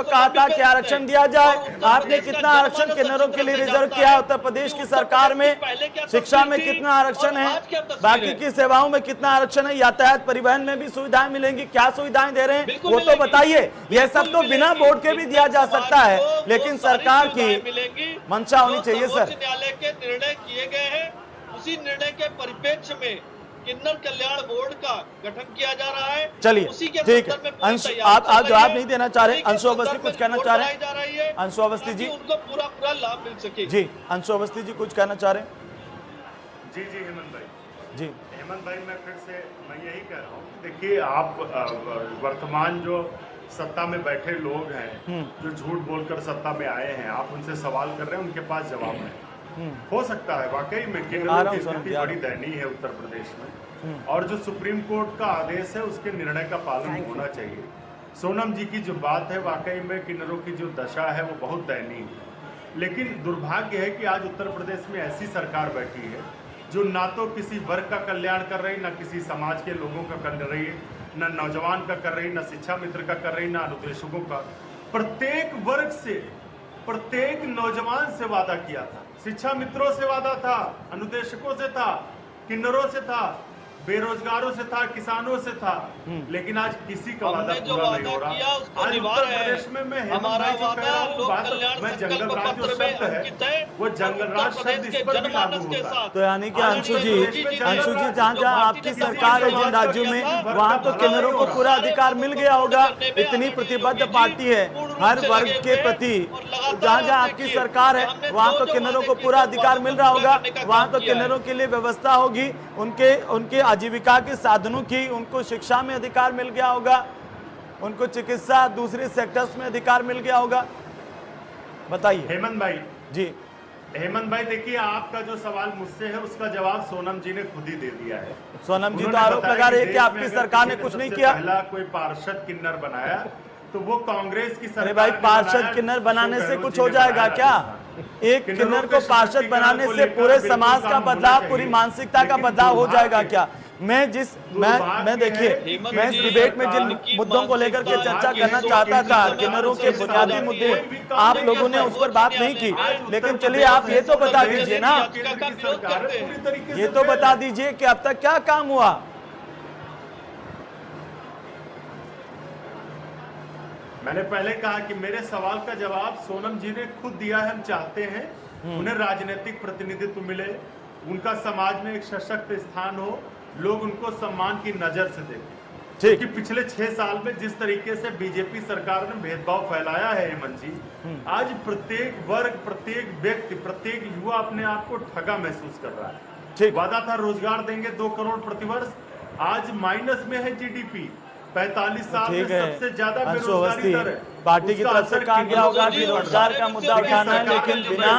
कहा था कि आरक्षण दिया जाए। आपने कितना आरक्षण किन्नरों के लिए रिजर्व किया है उत्तर प्रदेश की सरकार में? शिक्षा में कितना आरक्षण है? बाकी की सेवाओं में कितना आरक्षण है? यातायात परिवहन में भी सुविधाएं मिलेंगी, क्या सुविधाएं दे रहे हैं वो तो बताइए। यह सब तो बिना बोर्ड के भी दिया जा सकता है, लेकिन सरकार की मंशा होनी चाहिए सर। न्यायालय के निर्णय किए गए हैं, उसी निर्णय के परिप्रेक्ष्य में किन्नर कल्याण बोर्ड का गठन किया जा रहा है। चलिए ठीक है, अंश आप जवाब नहीं देना चाह रहे, अंशु अवस्थी कुछ कहना चाह रहे हैं? अंशु अवस्थी जी, उनको पूरा लाभ मिल सके। जी अंशु अवस्थी जी कुछ कहना चाह रहे हैं? जी हेमंत भाई। जी हेमंत भाई, मैं यही कह रहा हूँ, देखिए आप वर्तमान जो सत्ता में बैठे लोग हैं जो झूठ बोलकर सत्ता में आए हैं, आप उनसे सवाल कर रहे हैं, उनके पास जवाब है। हो सकता है वाकई में किन्नरों की स्थिति बड़ी दयनीय है उत्तर प्रदेश में, और जो सुप्रीम कोर्ट का आदेश है उसके निर्णय का पालन होना चाहिए। सोनम जी की जो बात है, वाकई में किन्नरों की जो दशा है वो बहुत दयनीय है। लेकिन दुर्भाग्य है कि आज उत्तर प्रदेश में ऐसी सरकार बैठी है जो ना तो किसी वर्ग का कल्याण कर रही, ना किसी समाज के लोगों का कर रही है, न नौजवान का कर रही, न शिक्षा मित्र का कर रही, न अनुदेशकों का। प्रत्येक वर्ग से, प्रत्येक नौजवान से वादा किया था, शिक्षा मित्रों से वादा था, अनुदेशकों से था, किन्नरों से था, बेरोजगारों से था, किसानों से था, लेकिन आज किसी का वादा पूरा नहीं हो रहा। आज उत्तर प्रदेश में मैं हेमंत भाई जो कह रहा हूँ बात, मैं जंगल राज जो शब्द है वो जंगल राज शब्द इस पर भी लागू होगा। तो यानी कि अंशु जी जहाँ आपकी सरकार है जिन राज्यों में, वहाँ तो किन्नरों को पूरा अधिकार मिल गया होगा। इतनी प्रतिबद्ध पार्टी है हर वर्ग के प्रति, जहाँ आपकी सरकार है वहाँ तो किन्नरों को पूरा अधिकार मिल रहा होगा। वहाँ तो किन्नरों के लिए व्यवस्था होगी, उनके आजीविका के साधनों की, उनको शिक्षा में अधिकार मिल गया होगा, उनको चिकित्सा दूसरे सेक्टर्स में अधिकार मिल गया होगा। बताइए हेमंत भाई। जी हेमंत भाई, देखिए आपका जो सवाल मुझसे है उसका जवाब सोनम जी ने खुद ही दे दिया है। सोनम जी तो आरोप लगा रही है कि आपकी सरकार ने कुछ नहीं किया। पहला कोई पार्षद किन्नर बनाया तो वो कांग्रेस की सरकार। अरे भाई, पार्षद किन्नर बनाने से कुछ हो जाएगा क्या? एक किन्नर को पार्षद बनाने से पूरे समाज का बदलाव, पूरी मानसिकता का बदलाव हो जाएगा क्या? मैं देखिए, मैं इस डिबेट में जिन मुद्दों को लेकर के चर्चा करना चाहता था, किन्नरों के बुनियादी मुद्दे, आप लोगों ने उस पर बात नहीं की। लेकिन चलिए आप ये तो बता दीजिए ना, ये तो बता दीजिए कि अब तक क्या काम हुआ। मैंने पहले कहा कि मेरे सवाल का जवाब सोनम जी ने खुद दिया है। हम चाहते हैं उन्हें राजनीतिक प्रतिनिधित्व मिले, उनका समाज में एक सशक्त स्थान हो, लोग उनको सम्मान की नजर से देखें। क्योंकि पिछले 6 साल में जिस तरीके से बीजेपी सरकार ने भेदभाव फैलाया है हेमंत जी, आज प्रत्येक वर्ग, प्रत्येक व्यक्ति, प्रत्येक युवा अपने आप को ठगा महसूस कर रहा है। वादा था रोजगार देंगे 2 करोड़ प्रतिवर्ष, आज माइनस में है जीडीपी। 45 साल में सबसे ज्यादा बेरोजगारी दर है। पार्टी की तरफ से कहा गया होगा कि रोजगार का मुद्दा उठाना है, लेकिन बिना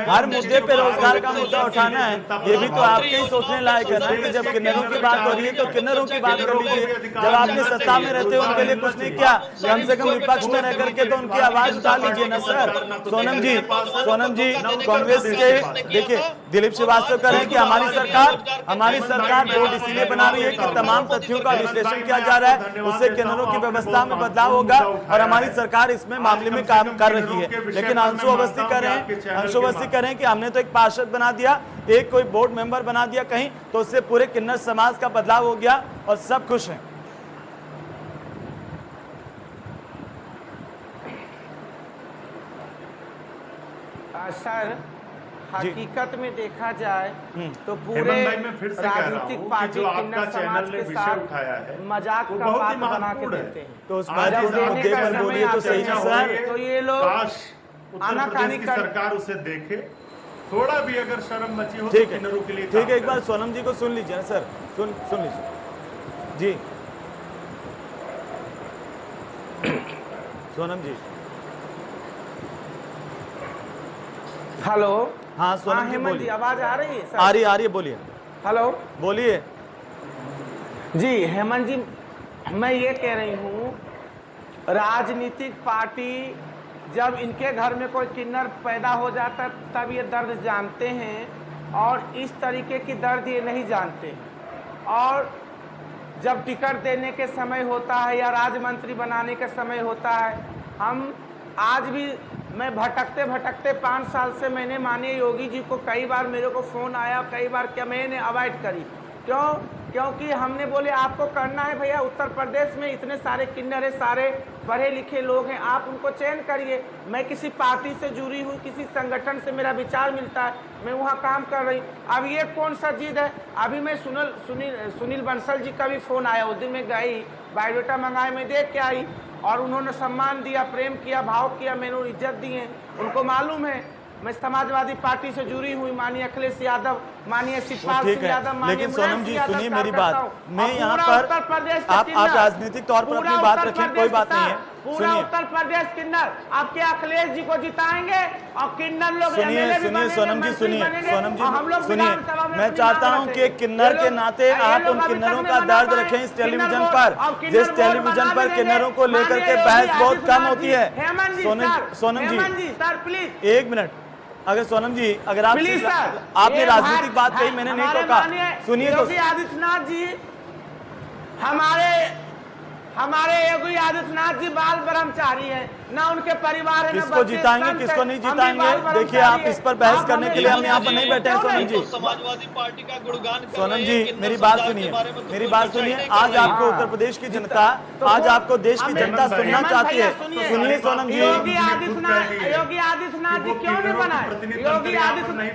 हर मुद्दे पे रोजगार का मुद्दा उठाना है, ये भी तो आपके ही सोचने लायक है ना कि जब किन्नरों की बात हो रही है तो किन्नरों की बात कर लीजिए। जब आपने सत्ता में रहते हो उनके लिए कुछ नहीं किया, कम से कम विपक्ष में रह करके तो उनकी आवाज उठा लीजिए ना सर। सोनम जी कांग्रेस के, देखिए दिलीप श्रीवास्तव कह रहे हैं कि हमारी सरकार बोर्ड इसीलिए बना रही है कि तमाम तथ्यों का विश्लेषण किया जा रहा है, उससे किन्नरों की व्यवस्था में बदलाव होगा और हमारी सरकार इसमें मामले में काम कर रही है। लेकिन अंशु अवस्थी कह रहे हैं कि हमने तो एक पार्षद बना दिया, एक कोई बोर्ड मेंबर बना दिया कहीं, तो उससे पूरे किन्नर समाज का बदलाव हो गया और सब खुश हैं। सर हकीकत में देखा जाए तो पूरे राजनीतिक पार्टी किन्नर समाज के साथ मजाक का बात बना के देते हैं। तो उस मुद्दे पर बोलिए तो सही ना सर। तो ये लोग आनाकानी की सरकार उसे देखे, थोड़ा भी अगर शर्म मची हो तो किन्नरों के लिए ठीक है। एक बार सोनम जी को सुन लीजिए ना सर, सुन लीजिए जी। सोनम जी हेलो। हाँ सोनम जी हेमंत जी बोलिए। आवाज आ रही है सर? आ रही है बोलिए। हेलो बोलिए। जी हेमंत जी, मैं ये कह रही हूँ, राजनीतिक पार्टी जब इनके घर में कोई किन्नर पैदा हो जाता है तब ये दर्द जानते हैं, और इस तरीके की दर्द ये नहीं जानते। और जब टिकट देने के समय होता है या राज्य मंत्री बनाने के समय होता है, हम आज भी, मैं भटकते भटकते 5 साल से मैंने माननीय योगी जी को कई बार, मेरे को फ़ोन आया, कई बार क्या मैंने अवॉइड करी। क्योंकि हमने बोले आपको करना है भैया, उत्तर प्रदेश में इतने सारे किन्नर है, सारे पढ़े लिखे लोग हैं, आप उनको चयन करिए। मैं किसी पार्टी से जुड़ी हुई, किसी संगठन से मेरा विचार मिलता है, मैं वहाँ काम कर रही। अब ये कौन सा जिद है? अभी मैं सुनील बंसल जी का भी फ़ोन आया, उस दिन मैं गई, बायोडाटा मंगाए, मैं देख के आई, और उन्होंने सम्मान दिया, प्रेम किया, भाव किया, मैंने उन्हें इज्जत दी है। उनको मालूम है मैं समाजवादी पार्टी से जुड़ी हुई, माननीय अखिलेश यादव, माननीय शिवपाल सिंह यादव, लेकिन सोनम जी सुनिए मेरी बात, मैं यहाँ पर आप राजनीतिक तौर पर अपनी बात रखें, कोई बात नहीं है। पूरा उत्तर प्रदेश किन्नर आपके अखिलेश जी को जिताएंगे, और किन्नर लोग सुनिए सोनम जी सुनिए, मैं चाहता हूं कि किन्नर के नाते आप उन किन्नरों का दर्द रखें इस टेलीविजन पर, जिस टेलीविजन पर किन्नरों को लेकर के बहस बहुत कम होती है। सोनम जी सर प्लीज 1 मिनट, अगर सोनम जी अगर आपने राजनीतिक बात कही, मैंने नहीं तो कहा, सुनिए तो। योगी आदित्यनाथ जी, हमारे योगी आदित्यनाथ जी बाल ब्रह्मचारी हैं, ना उनके परिवार है, किसको जिताएंगे किसको नहीं जिताएंगे, देखिए आप इस पर बहस करने के लिए हम यहाँ पर नहीं बैठे हैं। सोनम जी, समाजवादी पार्टी का गुणगान कर सोनम रहे जी हैं, मेरी बात सुनिए, मेरी बात सुनिए। आज आपको उत्तर प्रदेश की जनता, आज आपको देश की जनता सुनना चाहती है। सुनिए सोनम जी, योगी आदित्यनाथ जी क्यों नहीं बनाए? योगी आदित्यनाथ,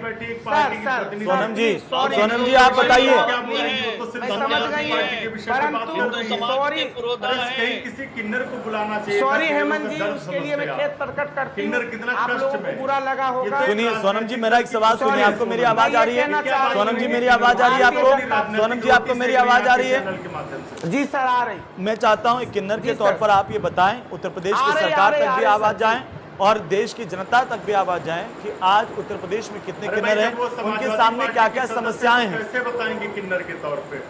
सोनम जी आप बताइए। समझ गई है, परंतु किसी किन्नर को बुलाना चाहिए। सॉरी हेमंत जी, उसके लिए मैं खेद प्रकट करती हूँ, आप लोगों को बुरा लगा होगा। सुनिए सोनम जी, मेरा एक सवाल सुनिए, आपको मेरी आवाज आ रही है? सोनम जी मेरी आवाज आ रही है आपको? सोनम जी आपको मेरी आवाज आ रही है? जी सर आ रही। मैं चाहता हूँ एक किन्नर के तौर पर आप ये बताएं, उत्तर प्रदेश की सरकार तक भी आवाज जाए और देश की जनता तक भी आवाज जाए कि आज उत्तर प्रदेश में कितने किन्नर हैं, उनके सामने क्या क्या समस्याएं हैं। कैसे बताएंगे किन्नर के तौर पे?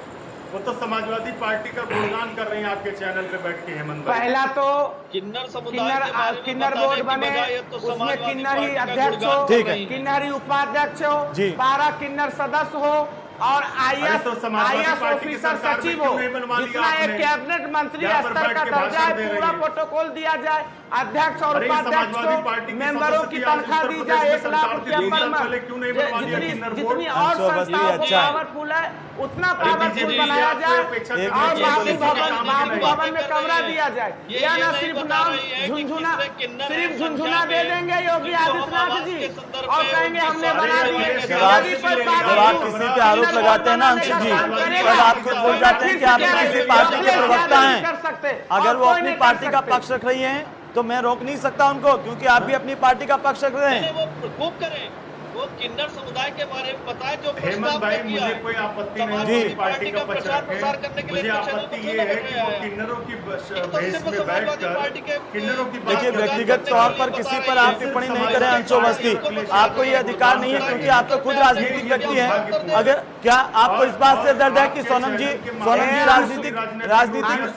वो तो समाजवादी पार्टी का गुणगान कर रहे हैं आपके चैनल पे बैठ के हेमंत भाई। पहला तो किन्नर समुदाय किन्नर बोर्ड बने, उसमें किन्नर ही अध्यक्ष हो, किन्नर ही उपाध्यक्ष हो, 12 किन्नर सदस्य हो, और आईएएस ऑफिसर सचिव हो, जितना एक कैबिनेट मंत्री स्तर का दर्जा है, पूरा प्रोटोकॉल दिया जाए, अध्यक्ष और उपाध्यक्ष को मेंबरों की तनख्वाह दी जाए 1 लाख रुपया पर मंथ, जितनी और संस्थाओं को पावरफुल है उतना पावरफुल बनाया जाए, और बाबू भवन में कमरा दिया जाए। या ना सिर्फ नाम झुंझुना दे देंगे योगी आदित्यनाथ जी और कहेंगे हमने बना दिए। जब आप किसी पे आरोप लगाते हैं ना अंशु जी, तब आप खुद भूल जाते हैं कि आप किसी पार्टी के प्रवक्ता हैं। अगर वो अपनी पार्टी का पक्ष रख रही हैं तो मैं रोक नहीं सकता उनको, क्योंकि आप भी अपनी पार्टी का पक्ष रख रहे हैं। वो खूब करें, वो किन्नर समुदाय के बारे में बताएं जो हेमंत भाई, मुझे कोई आपत्ति नहीं है पार्टी का प्रचार करने के लिए। मुझे आपत्ति ये है कि वो किन्नरों की भेष में बैठकर किन्नरों की देखिए, व्यक्तिगत तौर पर किसी पर आप टिप्पणी नहीं करें अंशु अवस्थी, आपको ये अधिकार नहीं है, क्योंकि आप तो खुद राजनीतिक व्यक्ति हैं। अगर क्या आपको इस बात से दर्द है कि सोनम जी राजनीतिक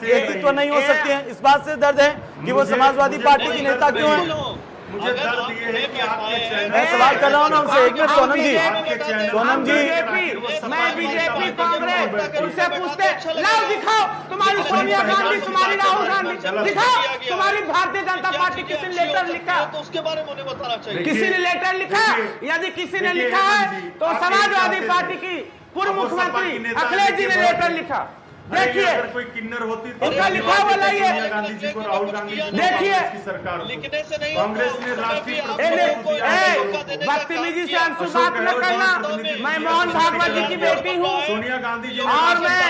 व्यक्तित्व नहीं हो सकती हैं? इस बात से दर्द है कि वो समाजवादी पार्टी की नेता क्यों हैं? मुझे दर्द ये है कि आपके मैं सवाल कर रहा हूँ ना उनसे, एक मिनट सोनम जी, मैं बीजेपी कांग्रेस उनसे पूछते, लाओ दिखाओ तुम्हारी सोनिया गांधी, तुम्हारी राहुल गांधी, दिखाओ तुम्हारी भारतीय जनता पार्टी किसी ने लेटर लिखा, तो उसके बारे में उन्हें बताना चाहिए। किसी ने लेटर लिखा? यदि किसी ने लिखा है तो समाजवादी पार्टी की पूर्व मुख्यमंत्री अखिलेश जी ने लेटर लिखा। देखिए अगर कोई किन्नर होती तो इनका लिखा हुआ नहीं है। सोनिया गांधी जी को, राहुल गांधी जी को, देखिए की सरकार को, लिखने से नहीं कांग्रेस ने राष्ट्रीय बदतमीजी से अंशु बात न करना। मैं मोहन भागवत जी की बेटी हूँ सोनिया गांधी जी और मैं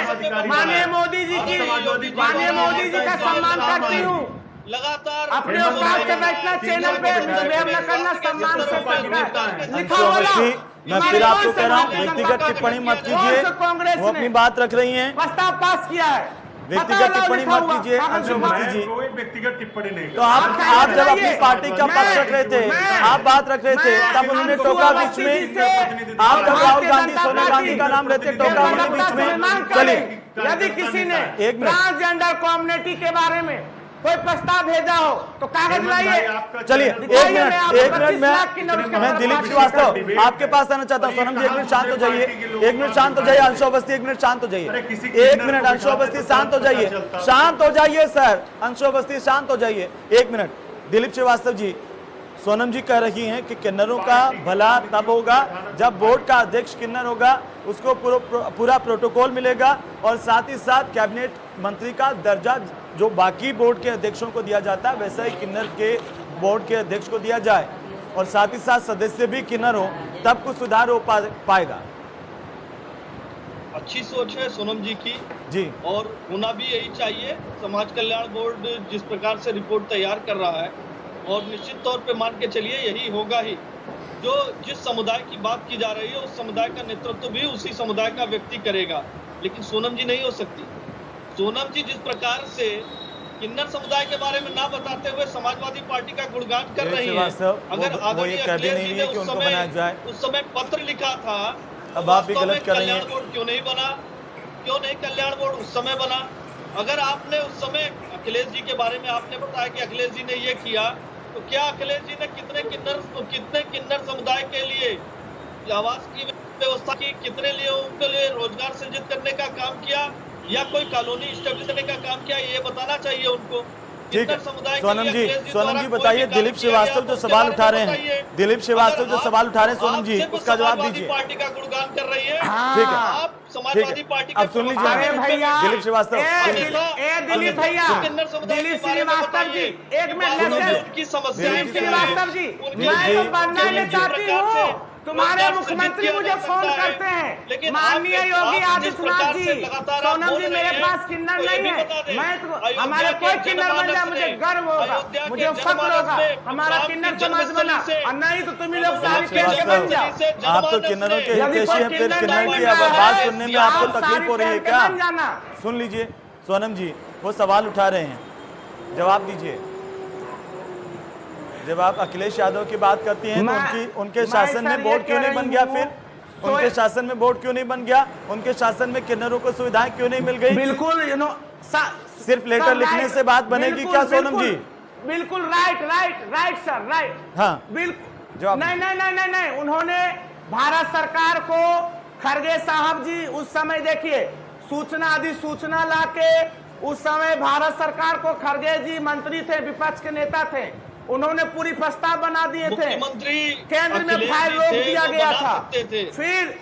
माननीय मोदी जी का सम्मान करती हूँ। लगातार अपने औकात से बैठना, चैनल पे मिसबिहेव न करना, सम्मान से बैठना। लिखा अवस्थी, मैं फिर आपको कह रहा हूँ व्यक्तिगत टिप्पणी मत कीजिए, वो अपनी बात रख रही हैं। प्रस्ताव पास किया है व्यक्तिगत टिप्पणी मत कीजिए अंशु अवस्थी जी। कोई व्यक्तिगत टिप्पणी नहीं तो आप जब अपनी पार्टी का पक्ष रख रहे थे, आप बात रख रहे थे, तब उन्होंने टोका बीच में। आप जब राहुल गांधी सोनिया गांधी का नाम लेते टोका उन्होंने बीच में। चलिए, यदि किसी ने एक मिनट। ट्रांसजेंडर कम्युनिटी के बारे में कोई प्रस्ताव भेजा हो तो कागज लाइए। चलिए एक मिनट मैं दिलीप श्रीवास्तव आपके पास आना चाहता हूँ। सोनम जी 1 मिनट शांत हो जाइए, 1 मिनट शांत हो जाइए। अंशु अवस्थी 1 मिनट शांत हो जाइए, 1 मिनट अंशु अवस्थी शांत हो जाइए, शांत हो जाइए सर। अंशु अवस्थी शांत हो जाइए 1 मिनट। दिलीप श्रीवास्तव जी, सोनम जी कह रही हैं कि किन्नरों का भला तब होगा जब बोर्ड का अध्यक्ष किन्नर होगा, उसको पूरा प्रोटोकॉल मिलेगा और साथ ही साथ कैबिनेट मंत्री का दर्जा जो बाकी बोर्ड के अध्यक्षों को दिया जाता है वैसा ही किन्नर के बोर्ड के अध्यक्ष को दिया जाए और साथ ही साथ सदस्य भी किन्नर हो, तब कुछ सुधार हो पाएगा। अच्छी सोच है सोनम जी की जी, और होना भी यही चाहिए। समाज कल्याण बोर्ड जिस प्रकार से रिपोर्ट तैयार कर रहा है और निश्चित तौर पे मान के चलिए यही होगा ही। जो जिस समुदाय की बात की जा रही है उस समुदाय का नेतृत्व भी उसी समुदाय का व्यक्ति करेगा, लेकिन सोनम जी नहीं हो सकती। सोनम जी जिस प्रकार से किन्नर समुदाय के बारे में ना बताते हुए समाजवादी पार्टी का गुणगान कर रही है, अगर आदरणीय अखिलेश जी ने उस समय पत्र लिखा था, अब आप भी गलत कर रही हैं। कल्याण बोर्ड क्यों नहीं बना, क्यों नहीं कल्याण बोर्ड उस समय बना? अगर आपने उस समय अखिलेश जी के बारे में आपने बताया कि अखिलेश जी ने ये किया, तो क्या अखिलेश जी ने कितने किन्नर समुदाय के लिए आवास की व्यवस्था की, कितने लिए उनके लिए रोजगार सृजित करने का काम किया या कोई कॉलोनी स्टैब्लिश करने का काम किया, ये बताना चाहिए उनको। ठीक है सोनम जी बताइए। दिलीप श्रीवास्तव जो सवाल उठा रहे हैं, दिलीप श्रीवास्तव जो सवाल उठा रहे हैं सोनम जी, उसका जवाब दीजिए। पार्टी का गुणगान कर रही है, ठीक है, आप समाजवादी पार्टी अब सुन लीजिए दिलीप श्रीवास्तव। दिलीप भैया, दिलीप श्रीवास्तव जी 1 मिनट। की समस्या दिलीप श्रीवास्तव जी, मैं तो बनना नहीं चाहती हूँ, तुम्हारे मुख्यमंत्री मुझे फोन करते हैं, माननीय योगी आदित्यनाथ जी, सोनम जी मेरे पास किन्नर नहीं है, मैं तो हमारे कोई किन्नर बन जाए मुझे गर्व होगा, मुझे फख्र होगा हमारा किन्नर समाज बना, और नहीं तो तुम लोग सारी कैसे बन जाओ। आप तो किन्नरों के हितैषी हैं, फिर किन्नर की बात सुनने में आपको तकलीफ हो रही है क्या? सुन लीजिए सोनम जी, वो सवाल उठा रहे हैं, जवाब दीजिए। जब आप अखिलेश यादव की बात करती हैं तो उनके शासन में बोर्ड क्यों नहीं बन गया? फिर उनके शासन में बोर्ड क्यों नहीं बन गया? उनके शासन में किन्नरों को सुविधाएं क्यों नहीं मिल गई? बिल्कुल सिर्फ लेटर लिखने से बात बनेगी क्या सोनम जी? बिल्कुल राइट सर, राइट। हाँ बिल्कुल नहीं, उन्होंने भारत सरकार को, खरगे साहब जी उस समय देखिए सूचना अधिसूचना लाके, उस समय भारत सरकार को खरगे जी मंत्री थे, विपक्ष के नेता थे, उन्होंने पूरी प्रस्ताव बना दिए थे, केंद्र में फाइल रोक दिया गया था, फिर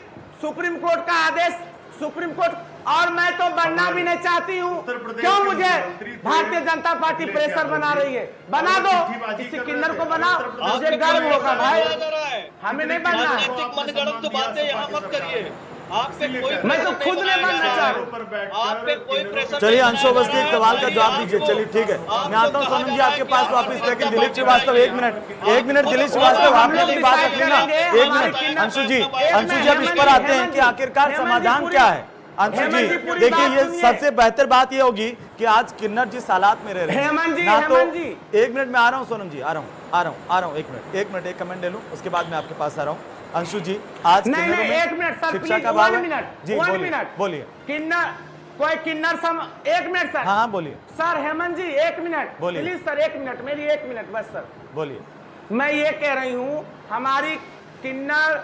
सुप्रीम कोर्ट का आदेश, सुप्रीम कोर्ट, और मैं तो बनना भी नहीं चाहती हूँ, क्यों मुझे भारतीय जनता पार्टी प्रेशर बना रही है? बना दो, किसी किन्नर को बनाओ, मुझे गर्व होगा भाई, हमें नहीं बनना। मनगढ़ंत बातें यहाँ मत करिए, मैं तो खुद नहीं बनना चाह रहा। चलिए अंशु अवस्थी एक सवाल का जवाब दीजिए। चलिए ठीक है, मैं आता हूँ सोनम जी आपके पास वापस, लेकिन दिलीप श्रीवास्तव 1 मिनट दिलीप श्रीवास्तव आपने अपनी बात रख ली ना, 1 मिनट। अंशु जी अब इस पर आते हैं कि आखिरकार समाधान क्या है। अंशु जी देखिए, ये सबसे बेहतर बात ये होगी कि आज किन्नर जिस हालात में रह रहे हैं ना, तो 1 मिनट में आ रहा हूँ सोनम जी, आ रहा हूँ 1 मिनट एक कमेंट ले लूँ, उसके बाद मैं आपके पास आ रहा हूँ। अंशु जी आज नहीं, 1 मिनट सर, शिक्षा प्लीज, का भाव 1 मिनट जी, बोलिए किन्नर, कोई किन्नर 1 मिनट सर। हाँ बोलिए sir. Hemant ji 1 minute please sir, 1 minute, मेरी 1 मिनट बस सर, बोलिए। मैं ये कह रही हूँ, हमारी किन्नर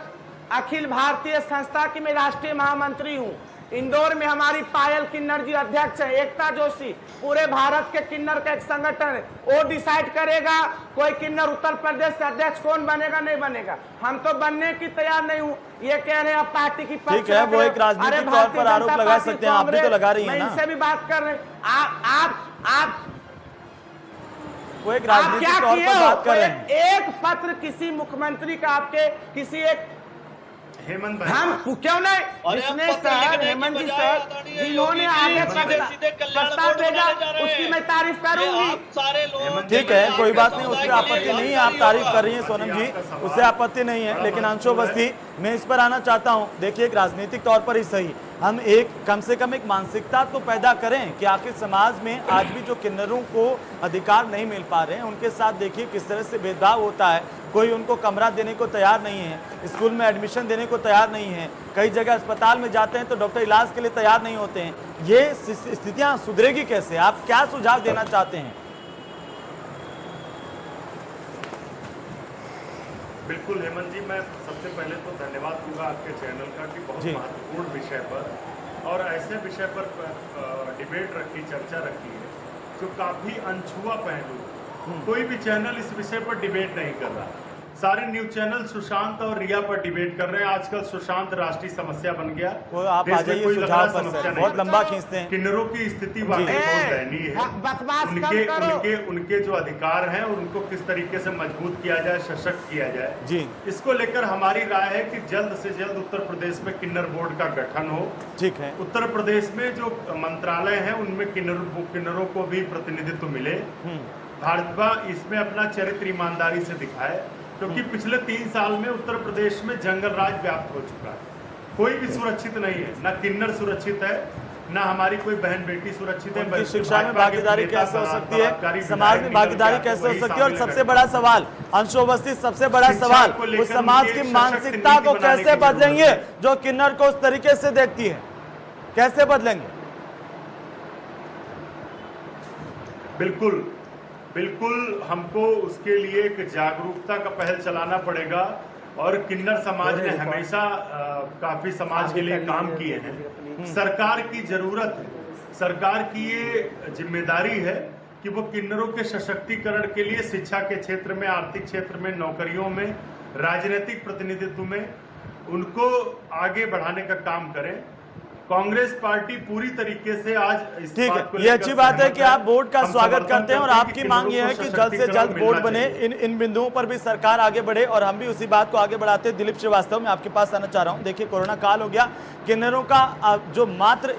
अखिल भारतीय संस्था की मैं राष्ट्रीय महामंत्री हूँ। इंदौर में हमारी पायल किन्नर जी अध्यक्ष है, एकता जोशी, पूरे भारत के किन्नर का एक संगठन है, वो डिसाइड करेगा कोई किन्नर उत्तर प्रदेश से अध्यक्ष कौन बनेगा नहीं बनेगा। हम तो बनने की तैयार नहीं हूँ, ये कह रहे हैं आप पार्टी की ठीक है, वो एक राजनीतिक तौर पर आरोप लगा सकते हैं, आप भी तो लगा रही हैं ना। मैं इनसे भी बात कर रहे हैं, आप वो एक राजनीतिक तौर पर बात कर रहे हैं। एक पत्र किसी मुख्यमंत्री का आपके किसी एक हेमंत हम क्यों नहीं, इसने सर हेमंत जी सर जिन्होंने आगे प्रस्ताव भेजा उसकी मैं तारीफ करूंगी। ठीक है, कोई बात नहीं, उससे आपत्ति नहीं है, आप तारीफ कर रही हैं सोनम जी, उससे आपत्ति नहीं है। लेकिन अंशु अवस्थी मैं इस पर आना चाहता हूं। देखिए, एक राजनीतिक तौर पर ही सही, हम एक कम से कम एक मानसिकता तो पैदा करें कि आखिर समाज में आज भी जो किन्नरों को अधिकार नहीं मिल पा रहे हैं, उनके साथ देखिए किस तरह से भेदभाव होता है। कोई उनको कमरा देने को तैयार नहीं है, स्कूल में एडमिशन देने को तैयार नहीं है, कई जगह अस्पताल में जाते हैं तो डॉक्टर इलाज के लिए तैयार नहीं होते हैं। ये स्थितियां सुधरेगी कैसे? आप क्या सुझाव देना चाहते हैं? बिल्कुल हेमंत जी, मैं सबसे पहले तो धन्यवाद दूंगा आपके चैनल का कि बहुत महत्वपूर्ण विषय पर और ऐसे विषय पर डिबेट रखी, चर्चा रखी है जो काफी अनछुआ पहलू। कोई भी चैनल इस विषय पर डिबेट नहीं कर रहा। सारे न्यूज चैनल सुशांत और रिया पर डिबेट कर रहे हैं। आजकल सुशांत राष्ट्रीय समस्या बन गया। वो आप आ जाइए सुझाव पर सर, बहुत लंबा खींचते हैं। किन्नरों की स्थिति वाकई बहुत दयनीय है। उनके जो अधिकार हैं उनको किस तरीके से मजबूत किया जाए, सशक्त किया जाए जी, इसको लेकर हमारी राय है कि जल्द से जल्द उत्तर प्रदेश में किन्नर बोर्ड का गठन हो। ठीक है। उत्तर प्रदेश में जो मंत्रालय हैं उनमें किन्नरों को भी प्रतिनिधित्व मिले। भाजपा इसमें अपना चरित्र ईमानदारी से दिखाए, क्योंकि पिछले 3 साल में उत्तर प्रदेश में जंगल राज व्याप्त हो चुका है। कोई भी सुरक्षित नहीं है, ना किन्नर सुरक्षित है, ना हमारी कोई बहन बेटी सुरक्षित है। शिक्षा में भागीदारी कैसे हो सकती है, समाज में भागीदारी कैसे हो सकती है, और सबसे बड़ा सवाल अंशु अवस्थी, सबसे बड़ा सवाल उस समाज की मानसिकता को कैसे बदलेंगे जो किन्नर को उस तरीके से देखती है, कैसे बदलेंगे? बिल्कुल बिल्कुल, हमको उसके लिए एक जागरूकता का पहल चलाना पड़ेगा। और किन्नर समाज ने हमेशा काफी समाज के लिए काम किए हैं। सरकार की जरूरत है, सरकार की ये जिम्मेदारी है कि वो किन्नरों के सशक्तिकरण के लिए शिक्षा के क्षेत्र में, आर्थिक क्षेत्र में, नौकरियों में, राजनीतिक प्रतिनिधित्व में उनको आगे बढ़ाने का काम करें। कांग्रेस पार्टी पूरी तरीके से आज इस ठीक बात को है, ये अच्छी बात है कि आप बोर्ड का स्वागत करते हैं और आपकी कि मांग ये है कि जल्द से जल्द बोर्ड बने। इन बिंदुओं पर भी सरकार आगे बढ़े और हम भी उसी बात को आगे बढ़ाते हैं। दिलीप श्रीवास्तव, मैं आपके पास आना चाह रहा हूं। देखिए, कोरोना काल हो गया, किन्नरों का जो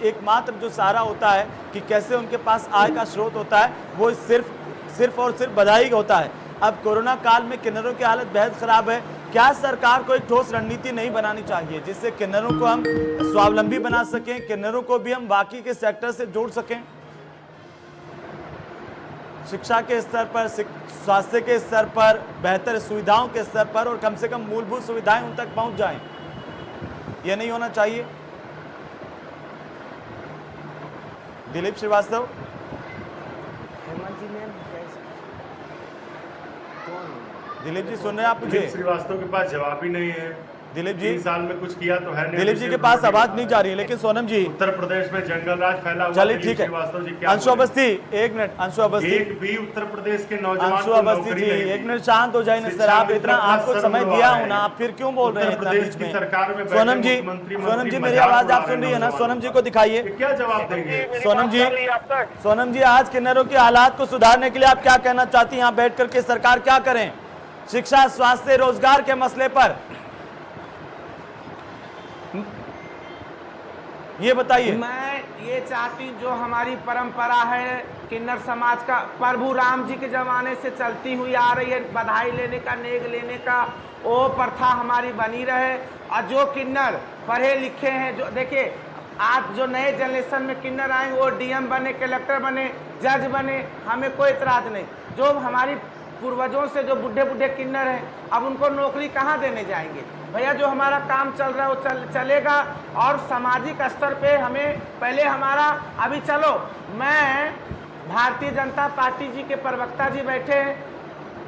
एकमात्र जो सहारा होता है कि कैसे उनके पास आय का स्रोत होता है, वो सिर्फ और सिर्फ बधाई होता है। अब कोरोना काल में किन्नरों की हालत बेहद खराब है। क्या सरकार को एक ठोस रणनीति नहीं बनानी चाहिए जिससे किन्नरों को हम स्वावलंबी बना सकें, किन्नरों को भी हम बाकी के सेक्टर से जोड़ सकें? शिक्षा के स्तर पर, स्वास्थ्य के स्तर पर, बेहतर सुविधाओं के स्तर पर, और कम से कम मूलभूत सुविधाएं उन तक पहुंच जाएं। यह नहीं होना चाहिए? दिलीप श्रीवास्तव, दिलीप जी सुन रहे हैं आप मुझे? श्रीवास्तव के पास जवाब ही नहीं है। दिलीप जी, 3 साल में कुछ किया तो है नहीं। दिलीप जी के पास आवाज नहीं जा रही है। लेकिन सोनम जी, उत्तर प्रदेश में जंगल राज फैला हुआ। चलिए ठीक है। अंशु अवस्थी, एक मिनट। अंशु अवस्थी, एक भी उत्तर प्रदेश के नौजवान, अंशु अवस्थी जी, एक मिनट शांत हो जाए ना सर। आप इतना, आपको समय दिया हूं ना, आप फिर क्यों बोल रहे हैं इतना बीच में? सोनम जी मेरी आवाज आप सुन रही है ना? सोनम जी को दिखाइए, क्या जवाब देंगे? सोनम जी, आज किन्नरों के हालात को सुधारने के लिए आप क्या कहना चाहती हैं? यहाँ बैठ करके सरकार क्या करें शिक्षा, स्वास्थ्य, रोजगार के मसले पर, ये बताइए। मैं ये चाहती हूँ, जो हमारी परंपरा है किन्नर समाज का, प्रभु राम जी के जमाने से चलती हुई आ रही है, बधाई लेने का, नेग लेने का, वो प्रथा हमारी बनी रहे। और जो किन्नर पढ़े लिखे हैं, जो देखिए आज जो नए जनरेशन में किन्नर आए, वो डीएम बने, कलेक्टर बने, जज बने, हमें कोई इतराज नहीं। जो हमारी पूर्वजों से जो बुढ़े बुढ़े किन्नर हैं, अब उनको नौकरी कहाँ देने जाएंगे? भैया, जो हमारा काम चल रहा है वो चलेगा। और सामाजिक स्तर पे हमें पहले हमारा, अभी चलो, मैं भारतीय जनता पार्टी जी के प्रवक्ता जी बैठे हैं,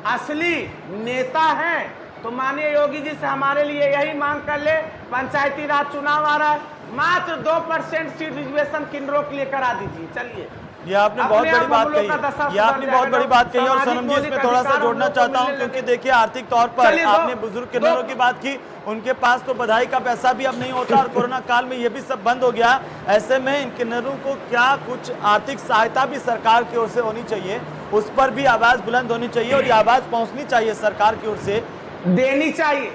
असली नेता हैं, तो माननीय योगी जी से हमारे लिए यही मांग कर ले, पंचायती राज चुनाव आ रहा है, मात्र 2% सीट रिजर्वेशन किन्नरों के लिए करा दीजिए। चलिए, ये आपने बहुत बड़ी बात कही, ये आपने बहुत बड़ी बात कही। और सोनम जी, इसमें थोड़ा सा जोड़ना चाहता हूं, क्योंकि देखिए आर्थिक तौर पर आपने बुजुर्ग किन्नरों की बात की, उनके पास तो बधाई का पैसा भी अब नहीं होता और कोरोना काल में ये भी सब बंद हो गया। ऐसे में इन किन्नरों को क्या कुछ आर्थिक सहायता भी सरकार की ओर से होनी चाहिए, उस पर भी आवाज बुलंद होनी चाहिए और ये आवाज पहुंचनी चाहिए सरकार की ओर से, देनी चाहिए।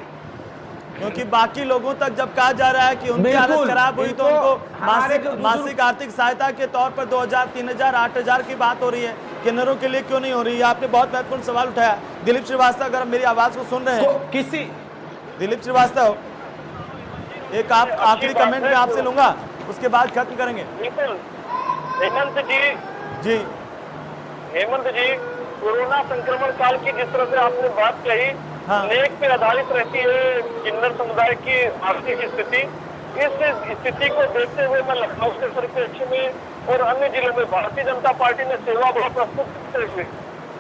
क्योंकि बाकी लोगों तक जब कहा जा रहा है कि उनकी हालत खराब हुई तो उनको मासिक आर्थिक सहायता के तौर पर 2000, 3000, 8000 की बात हो रही है, किन्नरों के लिए क्यों नहीं हो रही है? आपने बहुत महत्वपूर्ण सवाल उठाया। दिलीप श्रीवास्तव, अगर मेरी आवाज को सुन रहे हैं, किसी दिलीप श्रीवास्तव, एक आप आखिरी कमेंट में आपसे लूंगा, उसके बाद खत्म करेंगे। बिल्कुल हेमंत जी हेमंत जी, कोरोना संक्रमण काल की जिस तरह से आपने बात कही, हाँ। नेक पे आधारित रहती है किन्नर समुदाय की आर्थिक स्थिति। इस स्थिति को देखते हुए मैं लखनऊ के परिप्रेक्ष्य में और अन्य जिलों में भारतीय जनता पार्टी ने सेवा बड़ा प्रस्तुत करते हुए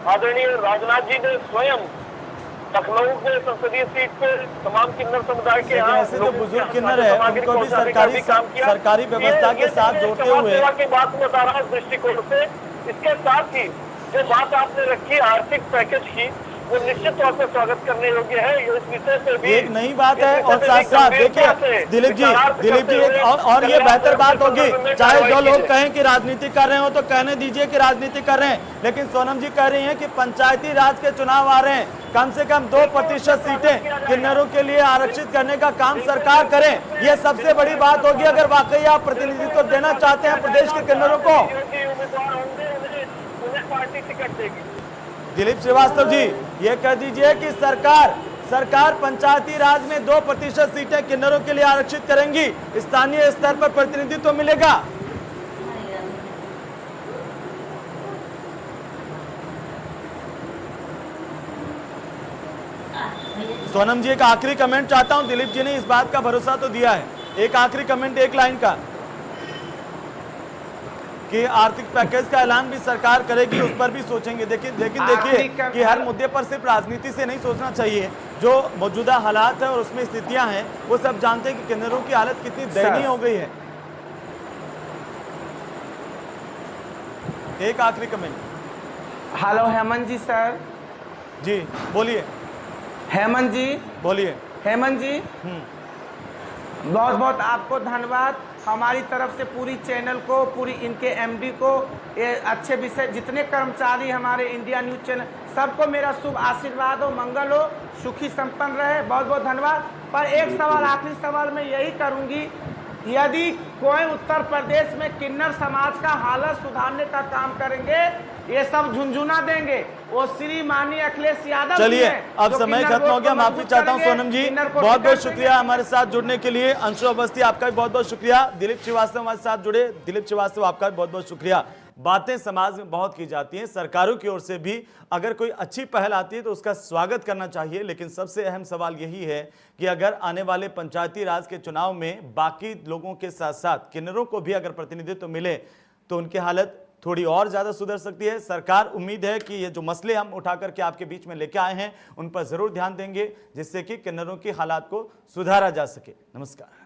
आदरणीय राजनाथ जी ने स्वयं लखनऊ के संसदीय सीट पे तमाम किन्नर समुदाय के लेकिन ऐसे जो बुजुर्ग किन्नर है उनको भी सरकारी व्यवस्था के साथ जोड़ते हुए सेवा की बात बता रहा हूँ दृष्टिकोण से। इसके साथ ही जो बात आपने रखी आर्थिक पैकेज की, वो निश्चित तौर पर स्वागत करने योग्य है। इस विषय पे भी एक नई बात है। और साथ साथ देखिए दिलीप जी एक और ये बेहतर बात होगी, चाहे जो लोग कहें कि राजनीति कर रहे हो तो कहने दीजिए कि राजनीति कर रहे हैं, लेकिन सोनम जी कह रही हैं कि पंचायती राज के चुनाव आ रहे हैं, कम से कम 2% सीटें किन्नरों के लिए आरक्षित करने का काम सरकार करे। ये सबसे बड़ी बात होगी अगर वाकई आप प्रतिनिधित्व देना चाहते हैं प्रदेश के किन्नरों को। पार्टी टिकट देगी। दिलीप श्रीवास्तव जी ये कह दीजिए कि सरकार पंचायती राज में 2% सीटें किन्नरों के लिए आरक्षित करेंगी, स्थानीय स्तर पर प्रतिनिधित्व मिलेगा। सोनम जी एक आखिरी कमेंट चाहता हूं, दिलीप जी ने इस बात का भरोसा तो दिया है, एक आखिरी कमेंट एक लाइन का कि आर्थिक पैकेज का ऐलान भी सरकार करेगी, उस पर भी सोचेंगे। लेकिन देखिए कि हर मुद्दे पर सिर्फ राजनीति से नहीं सोचना चाहिए, जो मौजूदा हालात है और उसमें स्थितियां हैं वो सब जानते हैं कि किन्नरों की हालत कितनी दयनीय हो गई है। एक आखिरी कमेंट। हेलो हेमंत जी सर। जी बोलिए। हेमंत जी बोलिए। हेमंत जी बहुत बहुत आपको धन्यवाद, हमारी तरफ से पूरी चैनल को, पूरी इनके एमडी को, ये अच्छे विषय जितने कर्मचारी हमारे इंडिया न्यूज चैनल सबको मेरा शुभ आशीर्वाद हो, मंगल हो, सुखी संपन्न रहे। बहुत बहुत धन्यवाद। पर एक सवाल, आखिरी सवाल मैं यही करूंगी, यदि कोई उत्तर प्रदेश में किन्नर समाज का हालत सुधारने का काम करेंगे, ये सब झुंझुना देंगे, वो श्री माननीय अखिलेश यादव। चलिए अब समय खत्म हो गया, माफी चाहता हूं सोनम जी, बहुत बहुत शुक्रिया हमारे साथ जुड़ने के लिए। अंशु अवस्थी आपका भी बहुत बहुत शुक्रिया। दिलीप श्रीवास्तव हमारे साथ जुड़े, दिलीप श्रीवास्तव आपका भी बहुत बहुत शुक्रिया। बातें समाज में बहुत की जाती हैं, सरकारों की ओर से भी अगर कोई अच्छी पहल आती है तो उसका स्वागत करना चाहिए, लेकिन सबसे अहम सवाल यही है कि अगर आने वाले पंचायती राज के चुनाव में बाकी लोगों के साथ साथ किन्नरों को भी अगर प्रतिनिधित्व मिले तो उनकी हालत थोड़ी और ज्यादा सुधर सकती है। सरकार उम्मीद है कि ये जो मसले हम उठा करके आपके बीच में लेके आए हैं उन पर जरूर ध्यान देंगे, जिससे कि किन्नरों की हालात को सुधारा जा सके। नमस्कार।